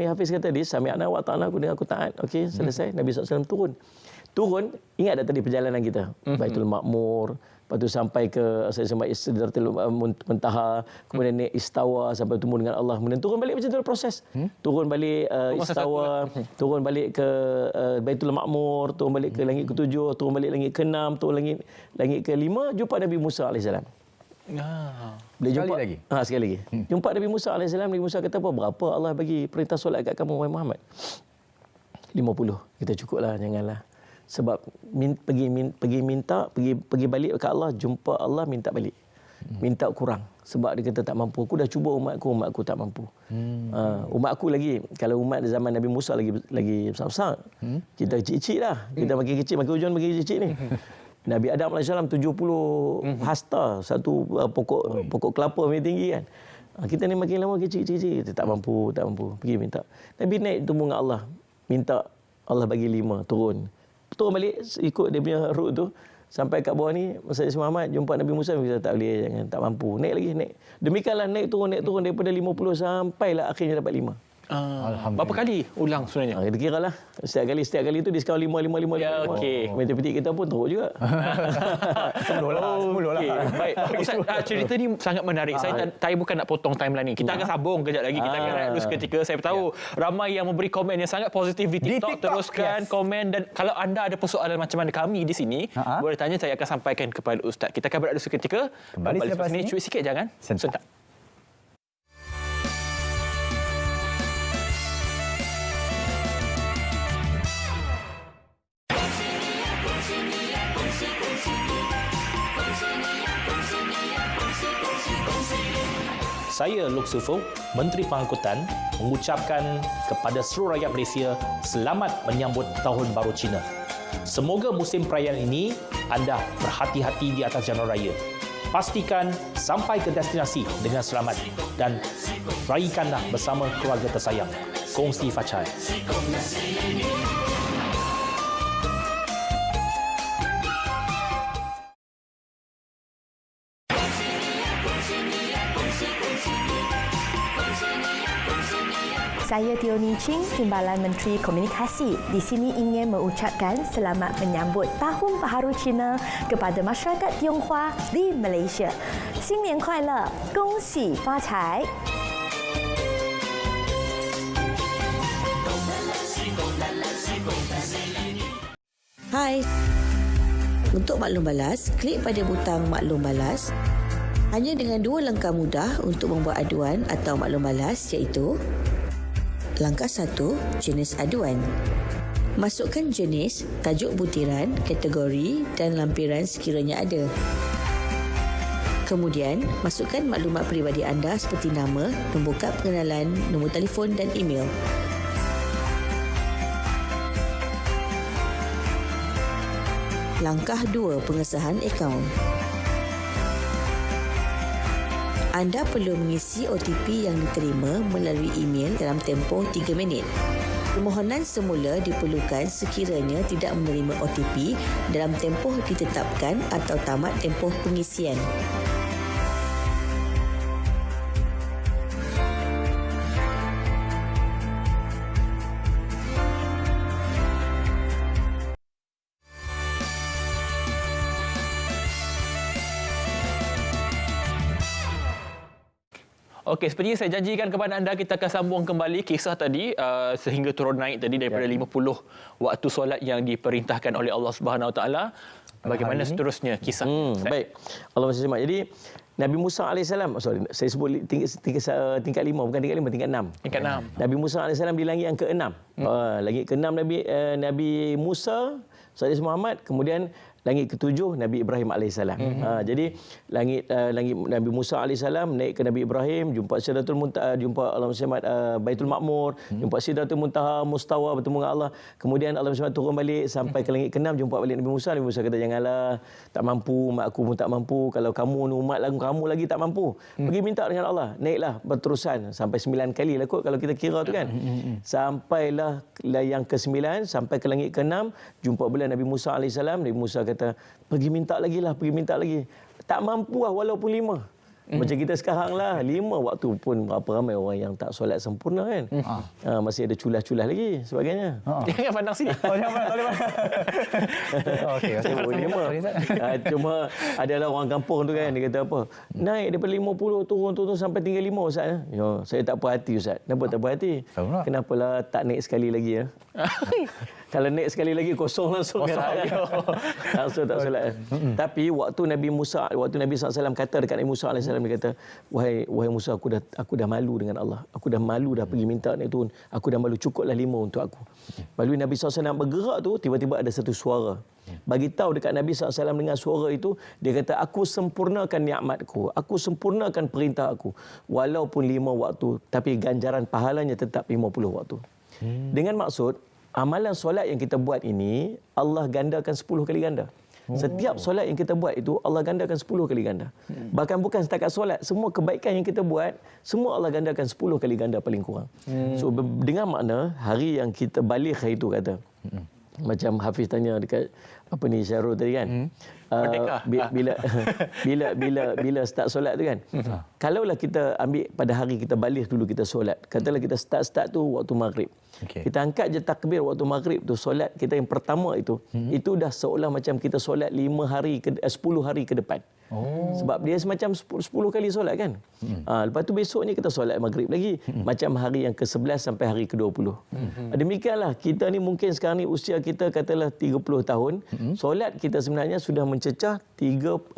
Hafiz kata tadi, sami'na wa ta'na, aku dengar, aku taat. Okey, selesai. Nabi SAW turun. Ingat tak tadi perjalanan kita? Baitul Ma'mur, lepas tu sampai ke Sidratul Muntaha, kemudian naik Istawa sampai bertemu dengan Allah, kemudian turun balik macam tu proses. Turun balik Istawa, turun balik ke Baitul Ma'mur, turun balik ke langit ke-7, turun balik langit ke-6, turun langit ke-5, jumpa Nabi Musa AS. Boleh jumpa lagi. Sekali lagi. Jumpa Nabi Musa AS. Nabi Musa kata apa? Berapa Allah bagi perintah solat kat kamu wahai Muhammad? 50. Kita cukuplah, janganlah. Sebab pergi balik ke Allah, jumpa Allah, minta balik. Minta kurang. Sebab dia kata tak mampu. Aku dah cuba umatku tak mampu. Umat aku lagi, kalau umat di zaman Nabi Musa lagi besar-besar. Kita kecil-kecil dah. Kita makin kecil, makin hujung makin kecil ni. Nabi Adam AS 70 hasta, satu pokok kelapa yang tinggi kan. Kita ni makin lama kecil, kita tak mampu. Pergi minta. Nabi naik temu dengan Allah. Minta Allah bagi 5, turun balik ikut dia punya route tu. Sampai kat bawah ni, Sayyid Muhammad jumpa Nabi Musa, kita tak boleh, jangan, tak mampu. Naik lagi, naik. Demikianlah naik turun daripada 50 sampailah akhirnya dapat 5. Berapa kali ulang sebenarnya? Kita kira lah. Setiap kali tu diskaun 5. Ya, okey. Matematik kita pun teruk juga. 10 lah. Okay. Baik. Ustaz, cerita ni sangat menarik. Saya bukan nak potong timeline ni. Kita akan sambung kejap lagi. Kita akan rehat dulu seketika. Saya tahu ramai yang memberi komen yang sangat positif di TikTok. Teruskan komen. Dan kalau anda ada persoalan macam mana kami di sini, boleh tanya, saya akan sampaikan kepada Ustaz. Kita akan berehat dulu seketika. Kembali selepas ini. Cuit sikit, jangan sentak. Saya Lok Sufo, Menteri Pengangkutan, mengucapkan kepada seluruh rakyat Malaysia selamat menyambut Tahun Baru Cina. Semoga musim perayaan ini anda berhati-hati di atas jalan raya. Pastikan sampai ke destinasi dengan selamat dan raikanlah bersama keluarga tersayang. Kongsi Facai. Saya Teo Ning Ching, Timbalan Menteri Komunikasi. Di sini ingin mengucapkan selamat menyambut Tahun Baharu Cina kepada masyarakat Tionghoa di Malaysia. 新年快乐，恭喜发财！ Hai. Untuk maklum balas, klik pada butang maklum balas. Hanya dengan 2 langkah mudah untuk membuat aduan atau maklum balas, iaitu langkah 1, jenis aduan. Masukkan jenis, tajuk butiran, kategori dan lampiran sekiranya ada. Kemudian, masukkan maklumat peribadi anda seperti nama, nombor kad pengenalan, nombor telefon dan email. Langkah 2, pengesahan akaun. Anda perlu mengisi OTP yang diterima melalui email dalam tempoh 3 minit. Permohonan semula diperlukan sekiranya tidak menerima OTP dalam tempoh ditetapkan atau tamat tempoh pengisian. Okey, seperti yang saya janjikan kepada anda, kita akan sambung kembali kisah tadi sehingga turun naik tadi daripada 50 waktu solat yang diperintahkan oleh Allah Subhanahu Wa Taala. Bagaimana seterusnya kisah? Baik. Allah masih selamat. Jadi Nabi Musa AS, saya sebut tingkat 5, bukan tingkat 5, tingkat 6. Tingkat 6. Nabi Musa AS di langit yang ke-6. Langit ke-6 Nabi Musa, Sayyid Muhammad, kemudian langit ke-7 Nabi Ibrahim AS. Jadi langit Nabi Musa AS naik ke Nabi Ibrahim, jumpa Sidratul Muntaha, jumpa Allah SWT Baitul Makmur, jumpa Sidratul Muntaha, Mustawa, bertemu dengan Allah. Kemudian Allah SWT turun balik sampai ke langit ke-6, jumpa balik Nabi Musa. Nabi Musa kata, janganlah, tak mampu, mak aku pun tak mampu. Kalau kamu ni umat kamu lagi tak mampu, pergi minta dengan Allah. Naiklah berterusan sampai 9 kali lah kot kalau kita kira tu kan. Sampailah yang ke-9 sampai ke langit ke-6, jumpa balik Nabi Musa AS. Nabi Musa kata, pergi minta lagi. Tak mampu lah walaupun 5. Macam kita sekarang lah, 5 waktu pun berapa ramai orang yang tak solat sempurna kan. Masih ada culah-culah lagi sebagainya. Jangan pandang sini. Jangan pandang. Okey. Cuma adalah orang kampung tu kan, dia kata apa? Naik daripada 50 turun sampai tinggal 5 Ustaz. Saya tak puas hati Ustaz. Kenapa tak puas hati? Kenapalah tak naik sekali lagi ya? Kalau naik sekali lagi kosong langsung. Langsung tak solat. Tapi waktu Nabi SAW kata dekat Nabi Musa AS, dia kata, wahai Musa, aku dah malu dengan Allah. Aku dah malu dah pergi minta naik turun. Aku dah malu, cukuplah 5 untuk aku. Lalu Nabi SAW bergerak tu, tiba-tiba ada satu suara. Bagi tahu dekat Nabi SAW dengan suara itu, dia kata, aku sempurnakan nikmatku. Aku sempurnakan perintah aku. Walaupun 5 waktu, tapi ganjaran pahalanya tetap 50 waktu. Dengan maksud, amalan solat yang kita buat ini, Allah gandakan 10 kali ganda. Setiap solat yang kita buat itu Allah gandakan 10 kali ganda. Bahkan bukan setakat solat, semua kebaikan yang kita buat semua Allah gandakan 10 kali ganda paling kurang. So dengan makna hari yang kita balik itu kata. Macam Hafiz tanya dekat apa ni Syarul tadi kan. Bila start solat tu kan. Kalaulah kita ambil pada hari kita balik dulu kita solat. Katalah kita start tu waktu maghrib. Kita angkat je takbir waktu maghrib tu, solat kita yang pertama itu dah seolah macam kita solat 10 hari ke depan. Sebab dia semacam 10 kali solat kan. Lepas tu besoknya kita solat maghrib lagi. Macam hari yang ke-11 sampai hari ke-20. Demikianlah kita ni mungkin sekarang ni usia kita katalah 30 tahun. Solat kita sebenarnya sudah mencecah 300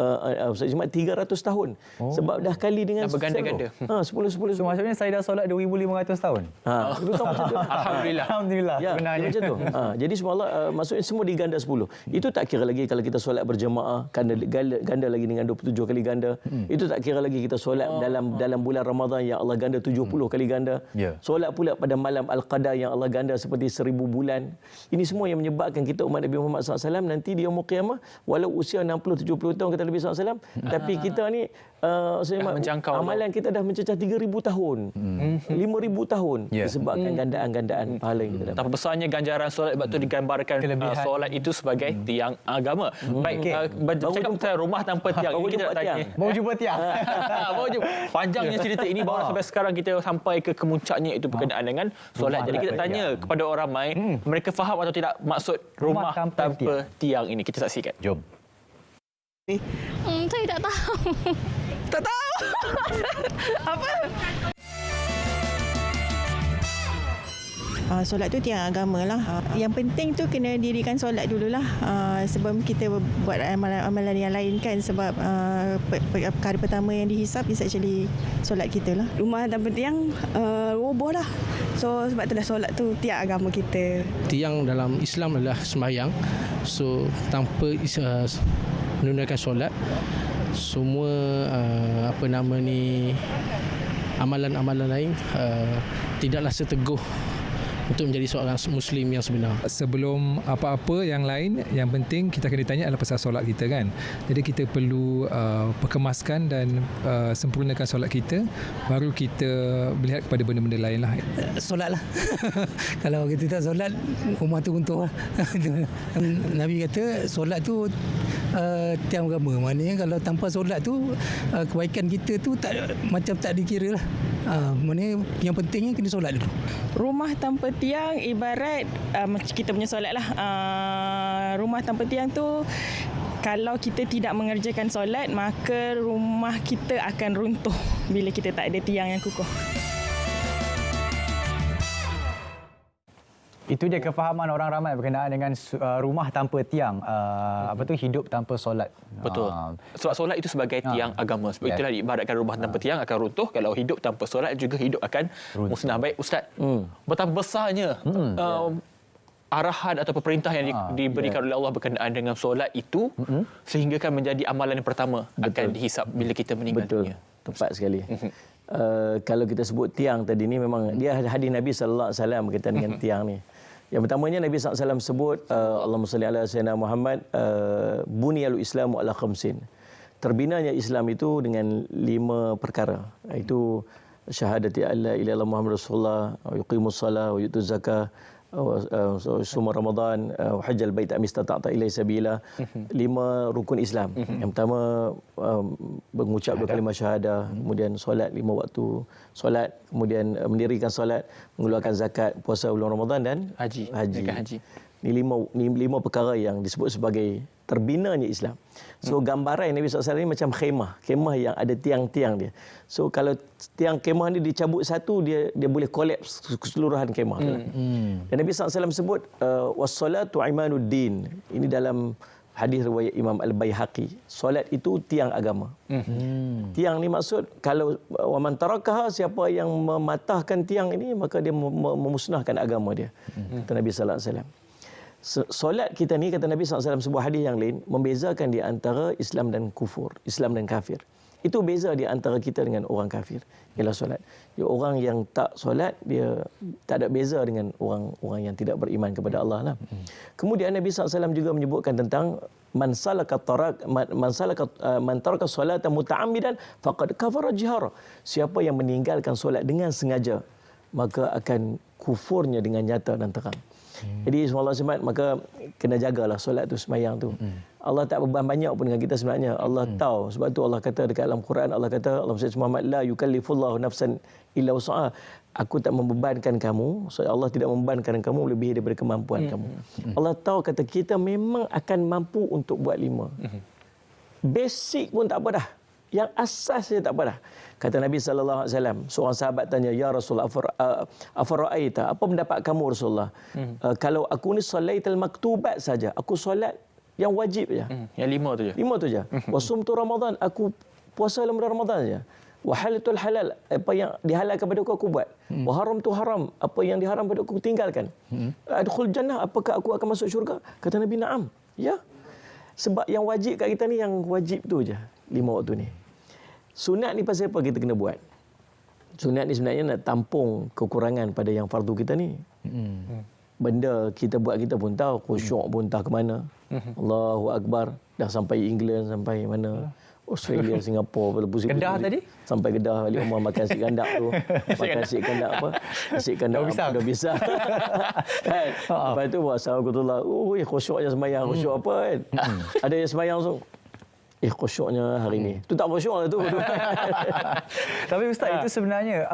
tahun. Sebab dah kali dengan berganda-ganda. 10. So maksudnya saya dah solat 2500 tahun. Alhamdulillah. Ya, macam tu. Jadi semua maksudnya semua diganda 10. Itu tak kira lagi kalau kita solat berjemaah ganda lagi dengan 27 kali ganda. Itu tak kira lagi kita solat dalam bulan Ramadan yang Allah ganda 70 kali ganda. Solat pula pada malam Al-Qadar yang Allah ganda seperti 1000 bulan. Ini semua yang menyebabkan kita umat Nabi Muhammad SAW nanti di yaumul qiyamah walau usia 60-70 tahun kata Nabi SAW, tapi kita ni amalan kita dah mencecah 3000 tahun, 5000 tahun disebabkan gandaan-gandaan pahala yang kita dapat. Betapa besarnya ganjaran solat, sebab tu digambarkan solat itu sebagai tiang agama. Baik, bercakap tentang rumah tanpa tiang, ini kita nak tanya. Baru jumpa tiang. Panjangnya cerita ini baru sampai sekarang kita sampai ke kemuncaknya itu berkenaan dengan solat. Jadi kita tanya kepada orang ramai, mereka faham atau tidak maksud rumah tanpa tiang ini. Kita saksikan. Jom. Saya tak tahu. Tak tahu. Apa? Solat tu tiang agama lah. Yang penting tu kena dirikan solat dululah sebelum kita buat amalan-amalan yang lain kan. Sebab perkara pertama yang dihisap is actually solat kita lah. Rumah tanpa tiang roboh lah. So sebab itulah solat tu tiang agama kita. Tiang dalam Islam adalah sembahyang. So tanpa menunaikan solat, semua amalan-amalan lain tidaklah seteguh untuk menjadi seorang Muslim yang sebenar. Sebelum apa-apa yang lain, yang penting kita kena ditanya adalah pasal solat kita kan. Jadi kita perlu perkemaskan dan sempurnakan solat kita, baru kita melihat kepada benda-benda lain lah. Solat lah. Kalau kita tak solat, rumah tu runtuh lah. Nabi kata solat tu tiang agama. Maknanya kalau tanpa solat tu kebaikan kita tu macam tak dikira lah. Maknanya yang pentingnya kena solat dulu. Rumah tanpa tiang ibarat kita punya solat lah. Rumah tanpa tiang tu kalau kita tidak mengerjakan solat, maka rumah kita akan runtuh bila kita tak ada tiang yang kukuh. Itu dia kefahaman orang ramai berkenaan dengan rumah tanpa tiang, hidup tanpa solat. Betul. Sebab solat itu sebagai tiang agama. Sebab itulah diibaratkan rumah tanpa tiang akan runtuh. Kalau hidup tanpa solat juga hidup akan musnah. Baik Ustaz, betapa besarnya arahan atau perintah yang diberikan oleh Allah berkenaan dengan solat itu sehingga kan menjadi amalan yang pertama akan dihisap bila kita meninggal dunia. Tepat sekali. Kalau kita sebut tiang tadi ni memang dia hadis Nabi sallallahu alaihi wasallam berkaitan dengan tiang ni. Yang pertamanya Nabi SAW sebut Allahumma salli ala sayyidina Muhammad buniyal islamu ala khamsin. Terbinanya Islam itu dengan 5 perkara. Itu syahadati alla ilaha illallah Muhammad Rasulullah, yuqimus salah, wa yutuz zakah, sumur Ramadan, hajjal bait amistata ilai sabila. 5 rukun Islam. Yang pertama mengucap 2 kalimah syahadah, kemudian solat 5 waktu solat, kemudian mendirikan solat, mengeluarkan zakat, puasa bulan Ramadan dan haji. Ini 5 perkara yang disebut sebagai terbinanya Islam. So gambaran Nabi SAW ini macam khemah yang ada tiang-tiang dia. So kalau tiang khemah ni dicabut satu, dia boleh kolaps keseluruhan khemah. Dan Nabi SAW sebut wassalatu imanuddin. Ini dalam hadis riwayat Imam Al-Baihaqi. Solat itu tiang agama. Tiang ni maksud kalau waman tarakaha, siapa yang mematahkan tiang ini maka dia memusnahkan agama dia. Kata Nabi sallallahu alaihi wasallam. Solat kita ni, kata Nabi SAW sebuah hadis yang lain, membezakan di antara Islam dan kufur, Islam dan kafir. Itu beza di antara kita dengan orang kafir, ialah solat. Orang yang tak solat, dia tak ada beza dengan orang yang tidak beriman kepada Allah lah. Kemudian Nabi SAW juga menyebutkan tentang man taraka solata muta'ammidan faqad kafara jihara. Siapa yang meninggalkan solat dengan sengaja, maka akan kufurnya dengan nyata dan terang. Jadi semua Allah, maka kena jagalah solat tu, semayang tu. Allah tak beban banyak pun dengan kita sebenarnya. Allah tahu. Sebab tu Allah kata dekat dalam Quran, Allah kata, Allah Muhammad, la yukallifullahu nafsan illa wus'aha. Aku tak membebankan kamu. So Allah tidak membebankan kamu lebih daripada kemampuan kamu. Allah tahu kata kita memang akan mampu untuk buat 5. Basic pun tak apa dah. Yang asas saja tak apa dah. Kata Nabi SAW, seorang sahabat tanya, Ya Rasulullah, afara'aita, apa pendapat kamu Rasulullah? Kalau aku ni salaital maktubat saja, aku solat yang wajib saja. Yang 5 tu je. 5 tu je. Wasumtu Ramadan, aku puasa dalam bulan Ramadan saja. Wa halatul halal, apa yang dihalalkan pada aku buat. Wa haramtu haram, apa yang diharam pada aku tinggalkan. Adkhul jannah, apakah aku akan masuk syurga? Kata Nabi, na'am. Ya. Sebab yang wajib kat kita ni, yang wajib tu je. 5 waktu ni. Sunat ni pasal apa kita kena buat? Sunat ni sebenarnya nak tampung kekurangan pada yang fardu kita ni. Benda kita buat kita pun tahu, khusyuk pun entah ke mana. Allahu Akbar. Dah sampai England, sampai mana. Australia, Singapura, Kedah tadi? Sampai Kedah balik rumah makan nasi kandak tu. Makan nasi kandak apa? Nasi kandak dah bisa. Kan? Lepas tu assalamualaikum. Khusyuknya sembahyang, khusyuk apa kan? Ada yang sembahyang tu. Khusyuknya hari ni. Tu tak khusyuk lah tu. Tapi Ustaz, itu sebenarnya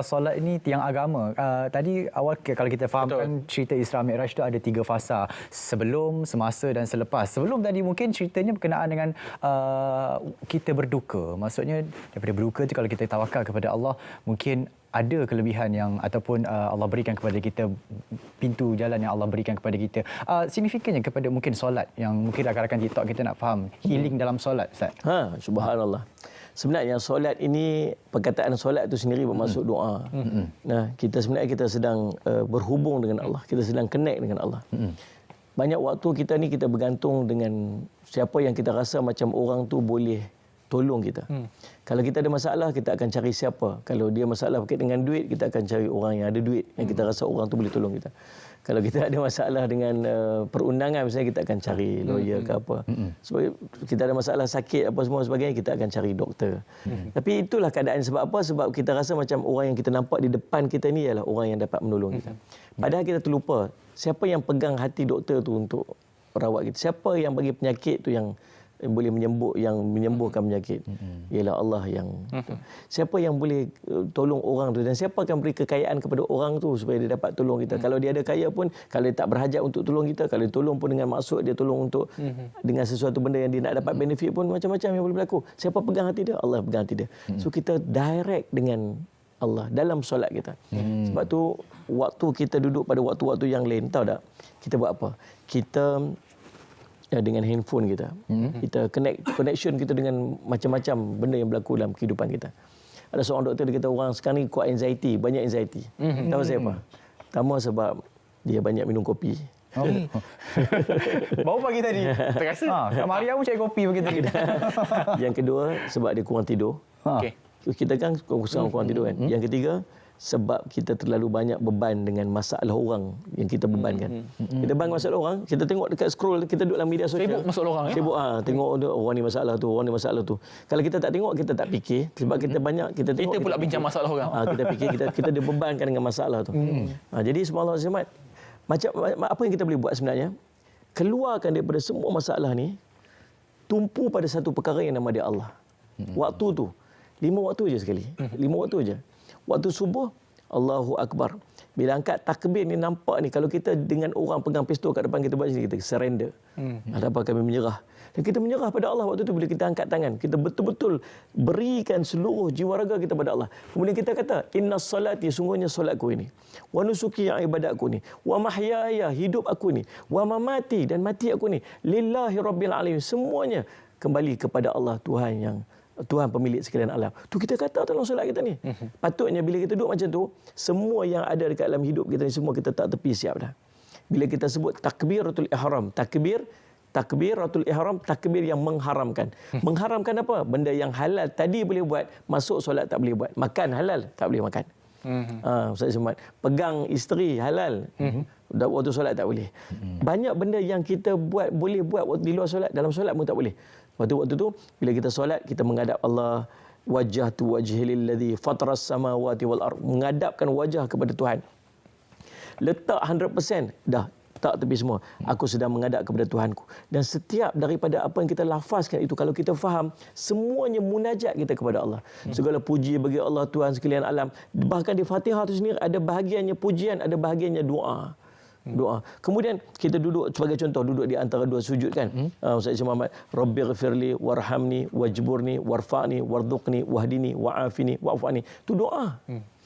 solat ini tiang agama. Tadi awal kalau kita fahamkan cerita Isra Mi'raj tu ada 3 fasa. Sebelum, semasa dan selepas. Sebelum tadi mungkin ceritanya berkenaan dengan kita berduka. Maksudnya daripada berduka tu kalau kita tawakal kepada Allah, mungkin ada kelebihan yang ataupun Allah berikan kepada kita, pintu jalan yang Allah berikan kepada kita. Signifikannya kepada mungkin solat yang mungkin rakan-rakan TikTok kita nak faham healing dalam solat, Ustaz. Subhanallah. Sebenarnya solat ini, perkataan solat itu sendiri bermaksud doa. Nah, kita sebenarnya kita sedang berhubung dengan Allah, kita sedang connect dengan Allah. Banyak waktu kita ni kita bergantung dengan siapa yang kita rasa macam orang tu boleh tolong kita. Kalau kita ada masalah, kita akan cari siapa. Kalau dia masalah berkait dengan duit, kita akan cari orang yang ada duit, yang kita rasa orang tu boleh tolong kita. Kalau kita ada masalah dengan perundangan misalnya, kita akan cari lawyer ke apa. Sebab kita ada masalah sakit apa semua sebagainya, kita akan cari doktor. Tapi itulah keadaan. Sebab apa? Sebab kita rasa macam orang yang kita nampak di depan kita ni ialah orang yang dapat menolong kita. Padahal kita terlupa siapa yang pegang hati doktor tu untuk merawat kita. Siapa yang bagi penyakit tu yang boleh menyembuhkan penyakit, ialah Allah yang siapa yang boleh tolong orang tu, dan siapa akan beri kekayaan kepada orang tu supaya dia dapat tolong kita. Kalau dia ada kaya pun, kalau dia tak berhajat untuk tolong kita, kalau dia tolong pun dengan maksud dia tolong untuk dengan sesuatu benda yang dia nak dapat benefit pun, macam-macam yang boleh berlaku. Siapa pegang hati dia? Allah pegang hati dia. So kita direct dengan Allah dalam solat kita. Sebab tu waktu kita duduk pada waktu-waktu yang lain, tahu tak kita buat apa? Kita dengan handphone kita. Kita connection kita dengan macam-macam benda yang berlaku dalam kehidupan kita. Ada seorang doktor, dia kata orang sekarang ni kuat anxiety, banyak anxiety. Tahu saya apa? Pertama sebab dia banyak minum kopi. Baru pagi tadi terasa. Kak Maria pun cari kopi pagi tadi. Yang kedua sebab dia kurang tidur. Kita kan kurang tidur kan. Yang ketiga sebab kita terlalu banyak beban dengan masalah orang yang kita bebankan. Kita beban masalah orang, kita tengok dekat scroll, kita duduk dalam media sosial. Sibuk masalah orang. Sibuk tengok orang ni masalah tu, orang ni masalah tu. Kalau kita tak tengok, kita tak fikir. Sebab kita banyak, kita tengok. Kita pula bincang masalah orang. Kita fikir, kita dibebankan dengan masalah tu. Jadi semua Allah SWT, macam apa yang kita boleh buat sebenarnya? Keluarkan daripada semua masalah ni, tumpu pada satu perkara yang nama dia Allah. Waktu tu, 5 waktu je sekali. 5 waktu je. Waktu subuh, Allahu Akbar. Bila angkat takbir ni, nampak ni, kalau kita dengan orang pegang pistol kat depan kita buat sini, kita surrender. Apa kami menyerah. Dan kita menyerah pada Allah waktu tu bila kita angkat tangan. Kita betul-betul berikan seluruh jiwa raga kita pada Allah. Kemudian kita kata, inna salati, sungguhnya solatku ini. Wa nusuki, yang ibadatku ni. Wa mahyaya, hidup aku ni. Wa mamati, dan mati aku ni. Lillahi rabbil alamin. Semuanya kembali kepada Allah, Tuhan pemilik sekalian alam. Tu kita kata dalam solat kita ni. Patutnya bila kita duduk macam tu, semua yang ada dekat dalam hidup kita ni semua kita tak tepi siap dah. Bila kita sebut takbiratul ihram, takbir Takbiratul ihram, takbir yang mengharamkan. Mengharamkan apa? Benda yang halal tadi boleh buat, masuk solat tak boleh buat. Makan halal, tak boleh makan. Ustaz Ismail, pegang isteri halal. Waktu solat tak boleh. Banyak benda yang kita buat boleh buat di luar solat, dalam solat pun tak boleh. Waktu tu bila kita solat, kita menghadap Allah, wajjahtu wajhi lilladzi fataras samawati wal ard, menghadapkan wajah kepada Tuhan. Letak 100%, dah tak tepi semua. Aku sedang menghadap kepada Tuhanku. Dan setiap daripada apa yang kita lafazkan itu, kalau kita faham, semuanya munajat kita kepada Allah. Segala puji bagi Allah Tuhan sekalian alam. Bahkan di Fatihah itu sendiri ada bahagiannya pujian, ada bahagiannya doa. Kemudian kita duduk, sebagai contoh, duduk di antara dua sujud kan. Ustaz Muhammad, Rabbighfirli warhamni wajburni warfa'ni warzuqni wahdini wa'afini wa'fani. Itu doa.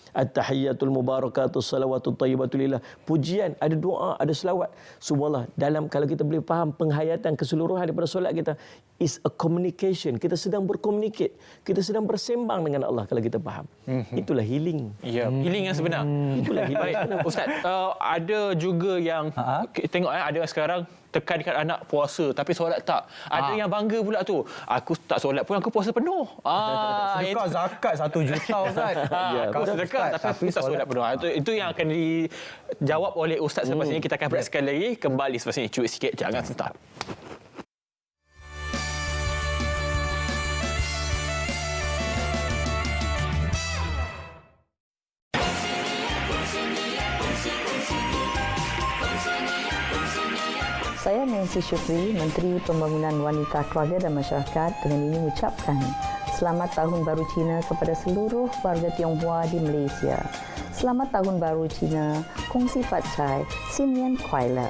At-tahiyyatul mubarakatus salawatul thayyibatul lillah. Pujian, ada doa, ada selawat. Subhanallah, dalam kalau kita boleh faham penghayatan keseluruhan daripada solat kita is a communication. Kita sedang berkomunikasi, kita sedang bersembang dengan Allah kalau kita faham. Itulah healing. Ya, healing yang sebenar. Itulah healing. Baik, Ustaz, ada juga yang tengok ada sekarang tekankan anak puasa tapi solat tak. Ada yang bangga pula tu. Aku tak solat pun aku puasa penuh. Sedekah zakat 1 juta Ustaz. Aku sedekah tapi tak solat penuh. Itu yang akan dijawab oleh Ustaz selepas ini. Kita akan berehat sekali lagi. Kembali selepas ini. Cuit sikit, jangan sebentar. Saya Nancy Syukri, Menteri Pembangunan Wanita, Keluarga dan Masyarakat, dengan ini mengucapkan Selamat Tahun Baru Cina kepada seluruh warga Tionghoa di Malaysia. Selamat Tahun Baru Cina, Kongsi Fat Chai, Xin Nian Kuai Le.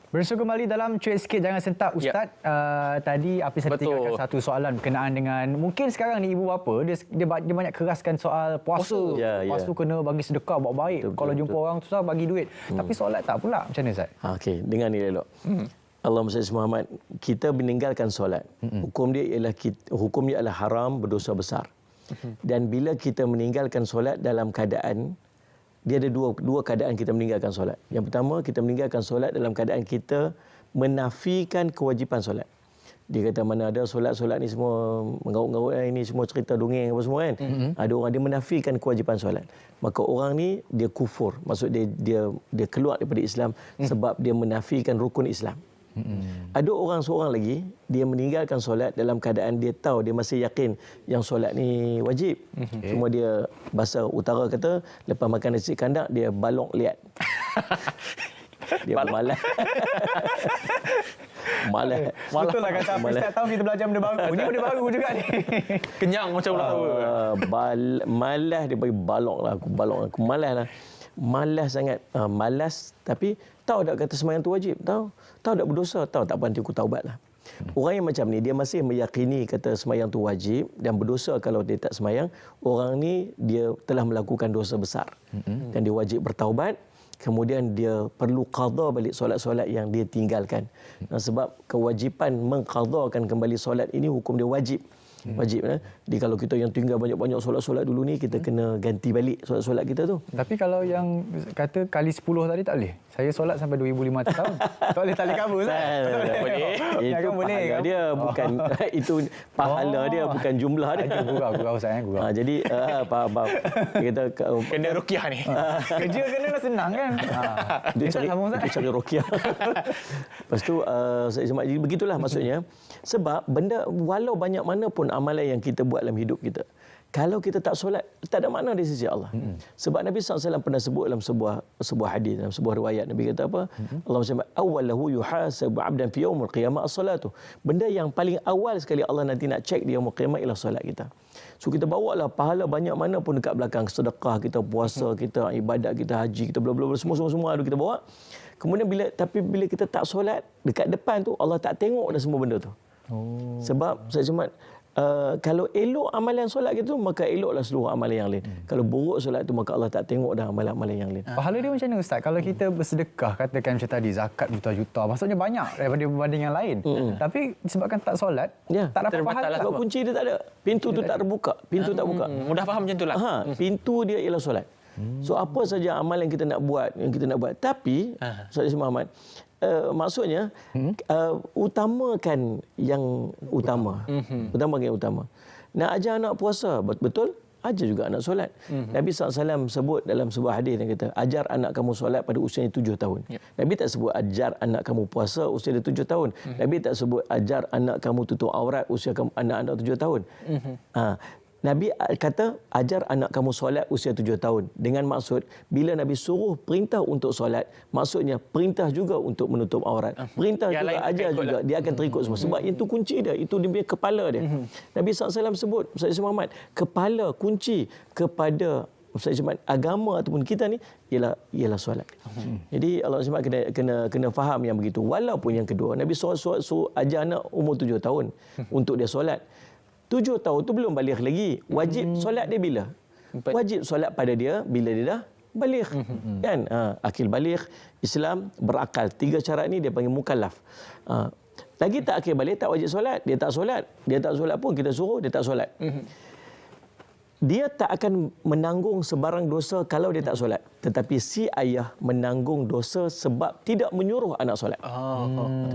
Bersua kembali dalam Cuit Sikit Jangan Sentak Ustaz. Tadi Hafiz saya tinggalkan satu soalan berkenaan dengan mungkin sekarang ni ibu bapa dia banyak keraskan soal puasa. Puasa kena bagi sedekah buat baik. Kalau jumpa orang susah bagi duit. Tapi solat tak pula. Macam mana Ustaz? Okey, dengar ni elok. Allahumma salli Muhammad, kita meninggalkan solat. Hukum dia adalah haram, berdosa besar. Dan bila kita meninggalkan solat dalam keadaan, dia ada dua keadaan kita meninggalkan solat. Yang pertama, kita meninggalkan solat dalam keadaan kita menafikan kewajipan solat. Dia kata mana ada solat-solat ni semua mengarut-ngarut, ini semua cerita dongeng apa semua kan. Ada orang dia menafikan kewajipan solat. Maka orang ni dia kufur. Maksud dia keluar daripada Islam sebab dia menafikan rukun Islam. Ada orang seorang lagi dia meninggalkan solat dalam keadaan dia tahu, dia masih yakin yang solat ni wajib. Cuma dia bahasa utara kata lepas makan nasi kandak dia balok liat. Dia malas. Betul lah kata Hafiz, setiap tahun kita belajar benda baru. Ni benda baru juga ni. Kenyang macam ulang tahun. Malas dia bagi balok lah. Aku malas lah. Malas sangat. Malas tapi tahu tak kata sembahyang tu wajib? Tahu tak berdosa? Tahu tak, nanti aku taubat lah. Orang yang macam ni dia masih meyakini kata sembahyang tu wajib dan berdosa kalau dia tak sembahyang. Orang ni dia telah melakukan dosa besar. Dan dia wajib bertaubat. Kemudian dia perlu qada balik solat-solat yang dia tinggalkan. Sebab kewajipan mengqadakan kembali solat ini hukum dia wajib. Wajib. Jadi kalau kita yang tinggal banyak-banyak solat-solat dulu ni, kita kena ganti balik solat-solat kita tu. Tapi kalau yang kata kali 10 tadi tak boleh. Saya solat sampai 2500 tahun. Tak boleh tali cover Ustaz. Tak boleh. Itu pahala dia bukan itu pahala dia bukan jumlah dia. Gurau Ustaz gurau. Jadi faham. Kita kena ruqyah ni. Kerja kena senang kan. Dia cari ruqyah. Lepas tu jadi begitulah maksudnya. Sebab benda walau banyak mana pun amalan yang kita buat dalam hidup kita, Kalau kita tak solat, tak ada makna di sisi Allah. Sebab Nabi SAW pernah sebut dalam sebuah hadis, dalam sebuah riwayat, Nabi kata apa? Allah SWT, awwalahu yuhasabu 'abdan fi yaumil qiyamah as-salatu. Benda yang paling awal sekali Allah nanti nak cek di yaumul qiyamah ialah solat kita. So kita bawalah pahala banyak mana pun dekat belakang, sedekah kita, puasa kita, ibadat kita, haji kita, bla bla bla, semua ada kita bawa. Kemudian bila kita tak solat, dekat depan tu Allah tak tengok dah semua benda tu. Sebab saya cuma kalau elok amalan solat kita, maka eloklah seluruh amalan yang lain. Kalau buruk solat tu, maka Allah tak tengok dah amalan-amalan yang lain. Pahala dia macam mana Ustaz? Kalau kita bersedekah, katakan macam tadi, zakat juta-juta, maksudnya banyak daripada berbanding yang lain. Tapi disebabkan tak solat, tak dapat pahala. Sebab kunci dia tak ada. Pintu tu tak terbuka. Pintu tak buka. Mudah faham macam itulah. Pintu dia ialah solat. So apa saja amalan yang kita nak buat. Tapi, Ustaz Muhammad, maksudnya utamakan yang utama. Utamakan yang utama. Nak ajar anak puasa, betul? Ajar juga anak solat. Nabi SAW sebut dalam sebuah hadis yang kata, ajar anak kamu solat pada usianya 7 tahun. Nabi tak sebut ajar anak kamu puasa usia dia 7 tahun. Nabi tak sebut ajar anak kamu tutup aurat usia anak-anak 7 tahun. Nabi kata ajar anak kamu solat usia 7 tahun. Dengan maksud bila Nabi suruh perintah untuk solat, maksudnya perintah juga untuk menutup aurat. Perintah yang juga, ajar juga, dia akan terikut semua. Sebab itu kunci dia, itu dia punya kepala dia. Nabi SAW sebut, Ustaz Muhammad, kepala kunci kepada Ustaz Muhammad agama ataupun kita ni ialah solat. Jadi Allah SWT kena faham yang begitu. Walaupun yang kedua, Nabi suruh ajar anak umur 7 tahun untuk dia solat. 7 tahun tu belum balik lagi. Wajib solat dia bila? Wajib solat pada dia bila dia dah balik. Kan? Akil balik, Islam, berakal. 3 syarat ni dia panggil mukallaf. Lagi tak akil balik, tak wajib solat. Dia tak solat. Dia tak solat pun kita suruh, dia tak solat. Dia tak akan menanggung sebarang dosa kalau dia tak solat. Tetapi si ayah menanggung dosa sebab tidak menyuruh anak solat.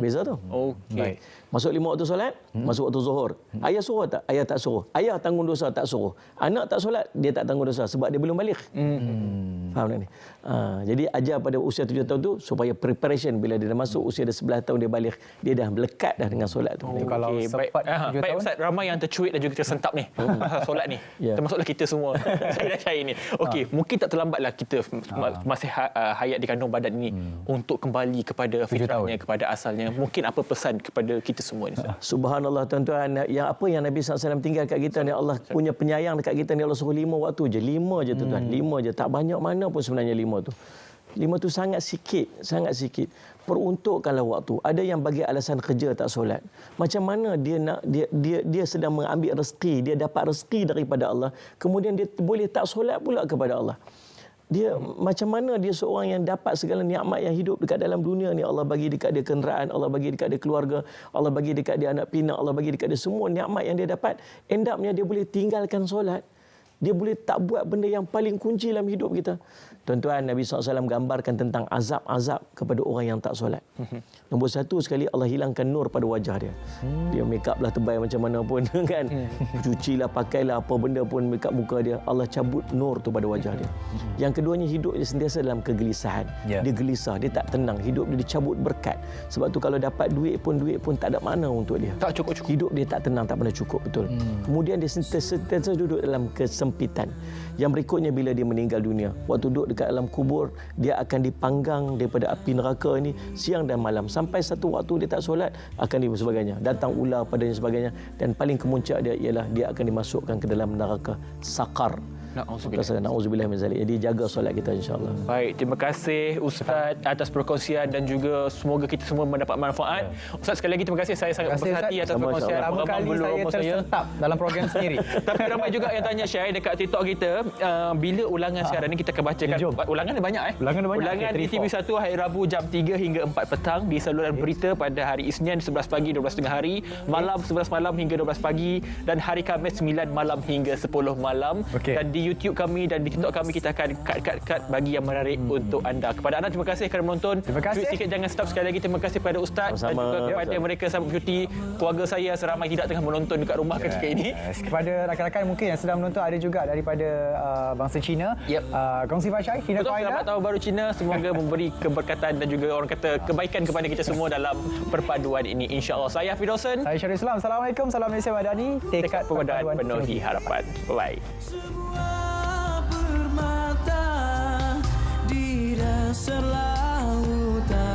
Beza tu. Okey. Masuk 5 waktu solat, masuk waktu zuhur. Ayah suruh tak? Ayah tak suruh. Ayah tanggung dosa, tak suruh. Anak tak solat, dia tak tanggung dosa sebab dia belum balik. Faham tak ni? Jadi ajar pada usia 7 tahun tu supaya preparation bila dia dah masuk usia dah 11 tahun dia balik, dia dah melekat dah dengan solat tu. Kalau sempat 7 baik tahun, Ustaz, ramai yang tercuit dan juga tersentap ni. Solat ni. Termasuklah kita semua. Saya dan Syahir ni. Okey, mungkin tak terlambatlah kita masih hayat di kandung badan ini untuk kembali kepada fitrahnya, kepada asalnya. Mungkin apa pesan kepada kita semua ni? Subhanallah tuan-tuan, yang apa yang Nabi SAW tinggal kat kita ni, Allah punya penyayang dekat kita ni, Allah suruh 5 waktu je. 5 je tuan-tuan. 5 je. Tak banyak mana pun sebenarnya 5 tu. 5 tu sangat sikit, sangat sikit. Peruntukkanlah waktu. Ada yang bagi alasan kerja tak solat. Macam mana dia sedang mengambil rezeki, dia dapat rezeki daripada Allah, kemudian dia boleh tak solat pula kepada Allah. Dia macam mana dia seorang yang dapat segala nikmat yang hidup dekat dalam dunia ni, Allah bagi dekat dia kenderaan, Allah bagi dekat dia keluarga, Allah bagi dekat dia anak pinak, Allah bagi dekat dia semua nikmat yang dia dapat. End up-nya dia boleh tinggalkan solat. Dia boleh tak buat benda yang paling kunci dalam hidup kita. Tuan-tuan, Nabi SAW gambarkan tentang azab-azab kepada orang yang tak solat. Nombor satu sekali, Allah hilangkan nur pada wajah dia. Dia make up lah tebal macam mana pun kan. Cucilah, pakailah apa benda pun make up muka dia. Allah cabut nur tu pada wajah dia. Yang keduanya, hidup dia sentiasa dalam kegelisahan. Dia gelisah, dia tak tenang. Hidup dia dicabut berkat. Sebab tu kalau dapat duit pun tak ada makna untuk dia. Tak cukup-cukup. Hidup dia tak tenang, tak pernah cukup, betul. Kemudian dia sentiasa duduk dalam kesempitan. Yang berikutnya, bila dia meninggal dunia, waktu duduk dekat dalam kubur, dia akan dipanggang daripada api neraka ini siang dan malam. Sampai satu waktu dia tak solat, akan sebagainya. Datang ular padanya sebagainya. Dan paling kemuncak dia ialah dia akan dimasukkan ke dalam neraka Saqar. Na'udzubillah min zalik. Jadi jaga solat kita, insya-Allah. Baik, terima kasih Ustaz atas perkongsian dan juga semoga kita semua mendapat manfaat. Ustaz, sekali lagi terima kasih. Saya sangat berhati atas perkongsian. Pertama kali saya tersentap dalam program sendiri. Tapi ramai juga yang tanya Syahir dekat TikTok kita, bila ulangan sekarang ni kita akan bacakan. Ulangan ada banyak Ulangan di TV1 hari Rabu jam 3 hingga 4 petang, di saluran berita pada hari Isnin 11 pagi 12.30 hari, malam 11 malam hingga 12 pagi, dan hari Khamis 9 malam hingga 10 malam. Dan di YouTube kami dan di TikTok kami, kita akan cut bagi yang menarik untuk anda. Kepada anda, terima kasih kerana menonton. Terima kasih. Tweet sikit jangan stop. Sekali lagi terima kasih kepada Ustaz dan juga kepada mereka sahabat cuti, keluarga saya seramai tidak tengah menonton dekat rumah ketika ini. Kepada rakan-rakan mungkin yang sedang menonton, ada juga daripada bangsa Cina. Kongsi Fashai, Cina Kuala. Selamat Tahun Baru Cina. Semoga memberi keberkatan dan juga orang kata kebaikan kepada kita semua dalam perpaduan ini, insya-Allah. Saya Hafiz Dawson. Saya Syarul Islam. Assalamualaikum. Salam Malaysia Madani. Tekad perpaduan penuhi harapan. Bye. Permata di dasar lautan,